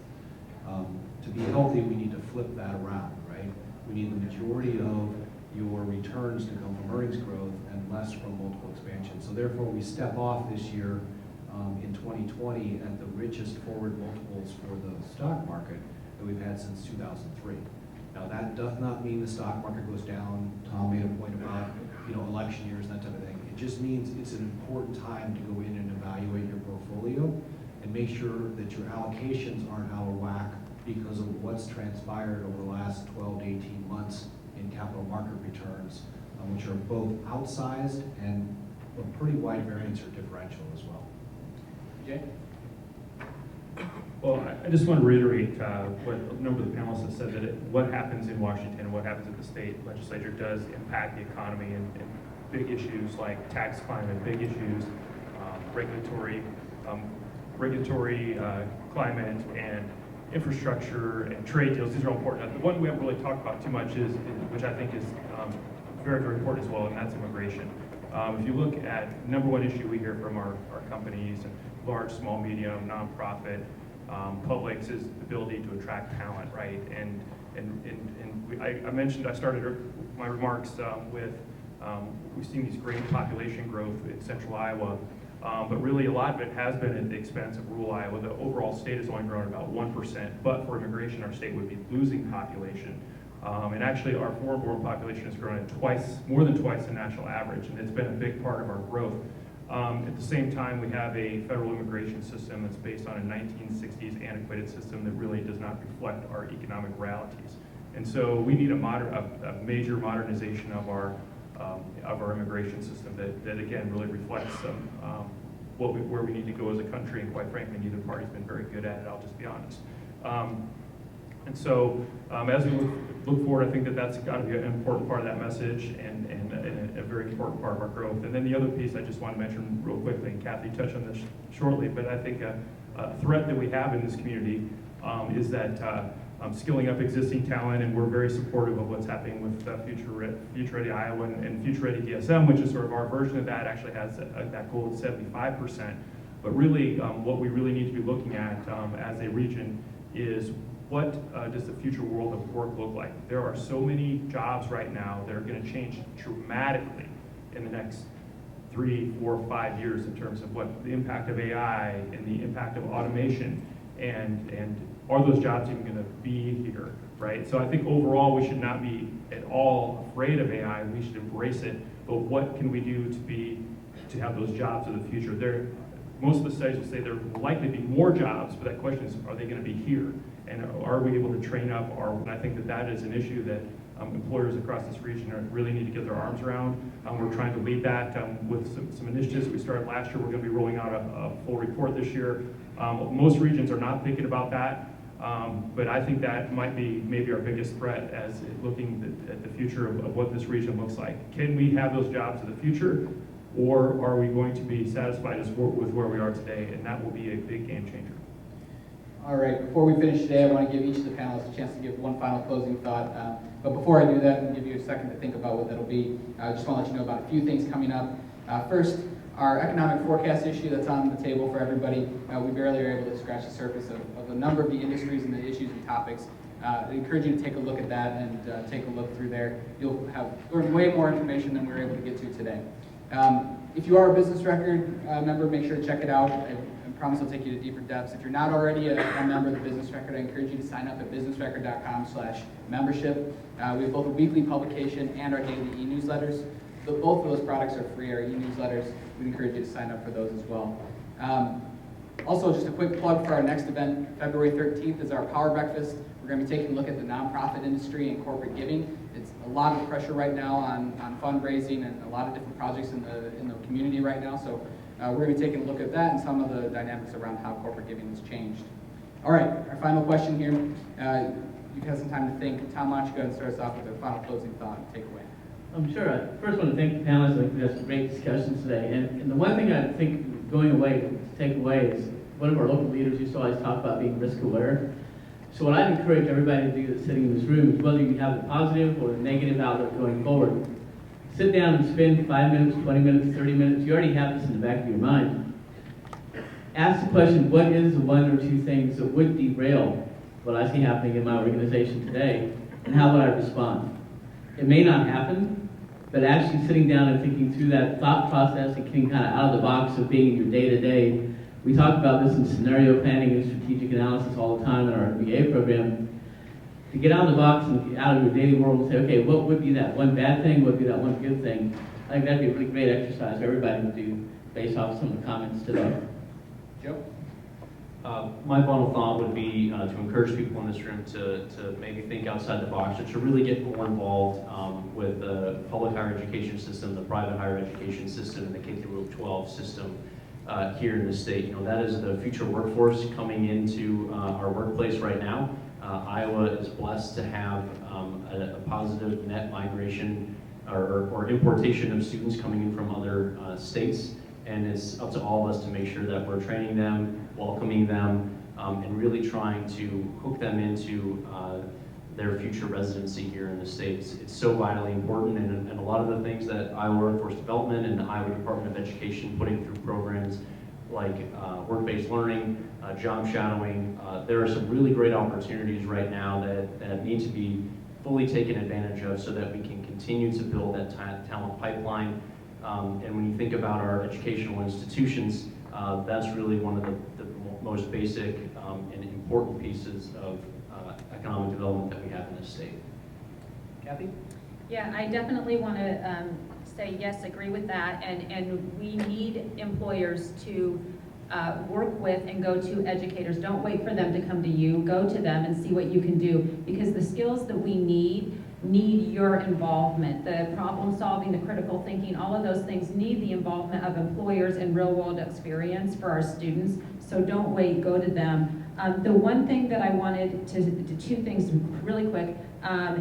To be healthy, we need to flip that around, right? We need the majority of your returns to come from earnings growth and less from multiple expansion. So therefore, we step off this year in 2020 at the richest forward multiples for the stock market that we've had since 2003. Now, that does not mean the stock market goes down. Tom made a point about, election years and that type of thing. It just means it's an important time to go in and evaluate your portfolio and make sure that your allocations aren't out of whack because of what's transpired over the last 12 to 18 months in capital market returns, which are both outsized and a pretty wide variance or differential as well. Jay? Well, I just want to reiterate what a number of the panelists have said, that what happens in Washington, what happens at the state legislature does impact the economy and big issues like tax climate, big issues, regulatory climate, and infrastructure and trade deals. These are all important. The one we haven't really talked about too much is which I think is very, very important as well, and that's immigration. If you look at number one issue we hear from our companies, and large, small, medium, nonprofit, publics, is the ability to attract talent, right? And I mentioned, I started my remarks with we've seen these great population growth in central Iowa, but really a lot of it has been at the expense of rural Iowa. The overall state has only grown about 1%, but for immigration, our state would be losing population. And actually, our foreign-born population has grown at more than twice the national average, and it's been a big part of our growth. At the same time, we have a federal immigration system that's based on a 1960s antiquated system that really does not reflect our economic realities. And so we need a major modernization of our immigration system that again really reflects where we need to go as a country, and quite frankly, neither party's been very good at it, I'll just be honest. And so as we look forward, I think that's got to be an important part of that message and a very important part of our growth. And then the other piece I just want to mention real quickly, and Kathy touched on this shortly, but I think a threat that we have in this community is that skilling up existing talent, and we're very supportive of what's happening with Future Ready Iowa and Future Ready DSM, which is sort of our version of that, actually has that goal of 75%. But really, what we really need to be looking at as a region is what does the future world of work look like? There are so many jobs right now that are going to change dramatically in the next 3, 4, 5 years in terms of what the impact of AI and the impact of automation, and are those jobs even going to be here, right? So I think overall we should not be at all afraid of AI. We should embrace it. But what can we do to have those jobs of the future? Most of the studies will say there will likely be more jobs, but that question is, are they going to be here? And are we able to train up? And I think that is an issue that employers across this region really need to get their arms around. We're trying to lead that with some initiatives we started last year. We're going to be rolling out a full report this year. Most regions are not thinking about that, but I think that might be maybe our biggest threat as looking at the future of what this region looks like. Can we have those jobs in the future, or are we going to be satisfied with where we are today? And that will be a big game changer. All right, before we finish today, I want to give each of the panelists a chance to give one final closing thought. But before I do that and give you a second to think about what that'll be, I just want to let you know about a few things coming up. First, our economic forecast issue that's on the table for everybody. We barely are able to scratch the surface of a number of the industries and the issues and topics. I encourage you to take a look at that and take a look through there. You'll have learned way more information than we were able to get to today. If you are a business record member, make sure to check it out. I promise I'll take you to deeper depths. If you're not already a member of the Business Record, I encourage you to sign up at businessrecord.com/membership. We have both a weekly publication and our daily e-newsletters. Both of those products are free, our e-newsletters. We'd encourage you to sign up for those as well. Also, just a quick plug for our next event, February 13th is our Power Breakfast. We're going to be taking a look at the nonprofit industry and corporate giving. It's a lot of pressure right now on fundraising and a lot of different projects in the community right now. So we're going to be taking a look at that and some of the dynamics around how corporate giving has changed. All right, our final question here. You've had some time to think. Tom, why don't you go ahead and start us off with a final closing thought and takeaway? I'm sure. I first want to thank the panelists. I think we had some great discussions today. And the one thing I think going away, to take away, is one of our local leaders used to always talk about being risk aware. So what I'd encourage everybody to do that's sitting in this room is whether you have the positive or the negative outlook going forward, sit down and spend 5 minutes, 20 minutes, 30 minutes. You already have this in the back of your mind. Ask the question, what is the one or two things that would derail what I see happening in my organization today, and how would I respond? It may not happen, but actually sitting down and thinking through that thought process and getting kind of out of the box of being your day-to-day. We talk about this in scenario planning and strategic analysis all the time in our MBA program. To get out of the box and get out of your daily world and say, okay, what would be that one bad thing, what would be that one good thing? I think that'd be a really great exercise for everybody to do based off some of the comments today. Joe? My final thought would be to encourage people in this room to maybe think outside the box, or to really get more involved with the public higher education system, the private higher education system, and the K-12 system here in the state. You know, that is the future workforce coming into our workplace right now. Iowa is blessed to have a positive net migration or importation of students coming in from other states. And it's up to all of us to make sure that we're training them, welcoming them, and really trying to hook them into their future residency here in the States. It's so vitally important, and a lot of the things that Iowa Workforce Development and the Iowa Department of Education putting through programs like work-based learning, job shadowing, there are some really great opportunities right now that need to be fully taken advantage of so that we can continue to build that talent pipeline. And when you think about our educational institutions, that's really one of the most basic and important pieces of economic development that we have in this state. Kathy? Yeah, I definitely want to say yes, agree with that, and we need employers to work with and go to educators. Don't wait for them to come to you. Go to them and see what you can do, because the skills that we need your involvement. The problem solving, the critical thinking, all of those things need the involvement of employers and real world experience for our students. So don't wait, go to them. The one thing that I wanted to two things really quick,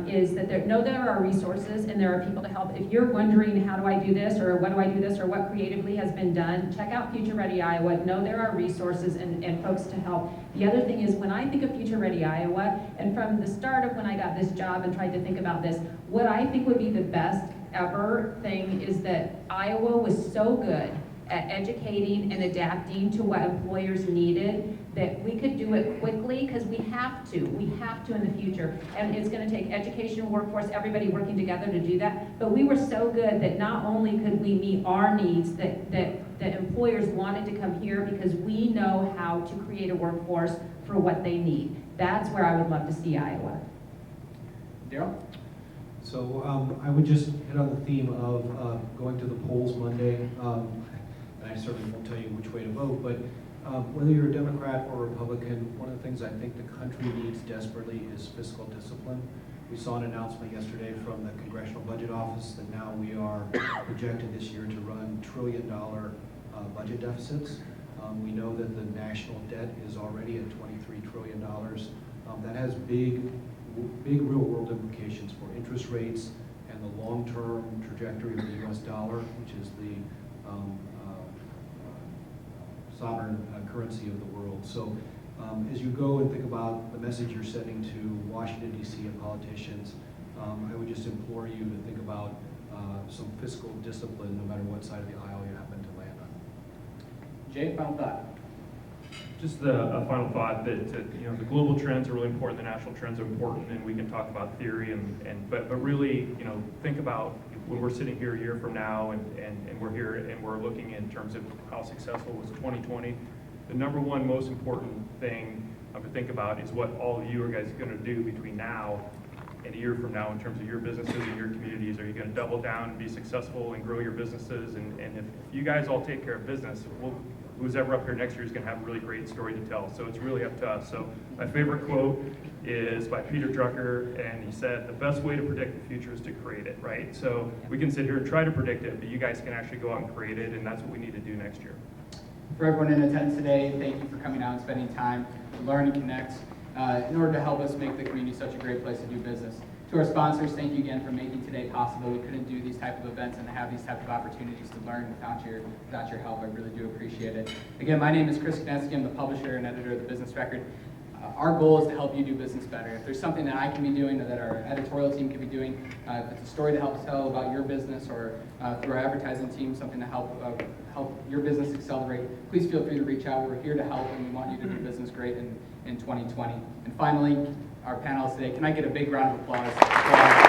is that there are resources and there are people to help. If you're wondering, how do I do this, or what do I do this, or what creatively has been done, check out Future Ready Iowa. Know there are resources and folks to help. The other thing is, when I think of Future Ready Iowa, and from the start of when I got this job and tried to think about this, what I think would be the best ever thing is that Iowa was so good at educating and adapting to what employers needed, that we could do it quickly, because we have to in the future. And it's gonna take education, workforce, everybody working together to do that. But we were so good that not only could we meet our needs, that employers wanted to come here because we know how to create a workforce for what they need. That's where I would love to see Iowa. Daryl? So I would just hit on the theme of going to the polls Monday. And I certainly won't tell you which way to vote, but whether you're a Democrat or Republican, one of the things I think the country needs desperately is fiscal discipline. We saw an announcement yesterday from the Congressional Budget Office that now we are projected this year to run $1 trillion budget deficits. We know that the national debt is already at $23 trillion. That has big real-world implications for interest rates and the long-term trajectory of the U.S. dollar, which is the sovereign currency of the world. So as you go and think about the message you're sending to Washington, D.C. and politicians, I would just implore you to think about some fiscal discipline no matter what side of the aisle you happen to land on. Jay, final thought. Just a final thought that the global trends are really important, the national trends are important, and we can talk about theory but really think about when we're sitting here a year from now and we're here and we're looking in terms of how successful was 2020. The number one most important thing to think about is what all of you are guys going to do between now and a year from now in terms of your businesses and your communities. Are you going to double down and be successful and grow your businesses? And if you guys all take care of business, who's ever up here next year is going to have a really great story to tell. So it's really up to us. So my favorite quote is by Peter Drucker, and he said, the best way to predict the future is to create it, right? So we can sit here and try to predict it, but you guys can actually go out and create it, and that's what we need to do next year. For everyone in attendance today, thank you for coming out and spending time to learn and connect in order to help us make the community such a great place to do business. To our sponsors, thank you again for making today possible. We couldn't do these type of events and have these type of opportunities to learn without your help. I really do appreciate it. Again, my name is Chris Kneske. I'm the publisher and editor of the Business Record. Our goal is to help you do business better. If there's something that I can be doing or that our editorial team can be doing, if it's a story to help tell about your business or through our advertising team, something to help your business accelerate, please feel free to reach out. We're here to help, and we want you to do business great in 2020. And finally, our panelists today, can I get a big round of applause?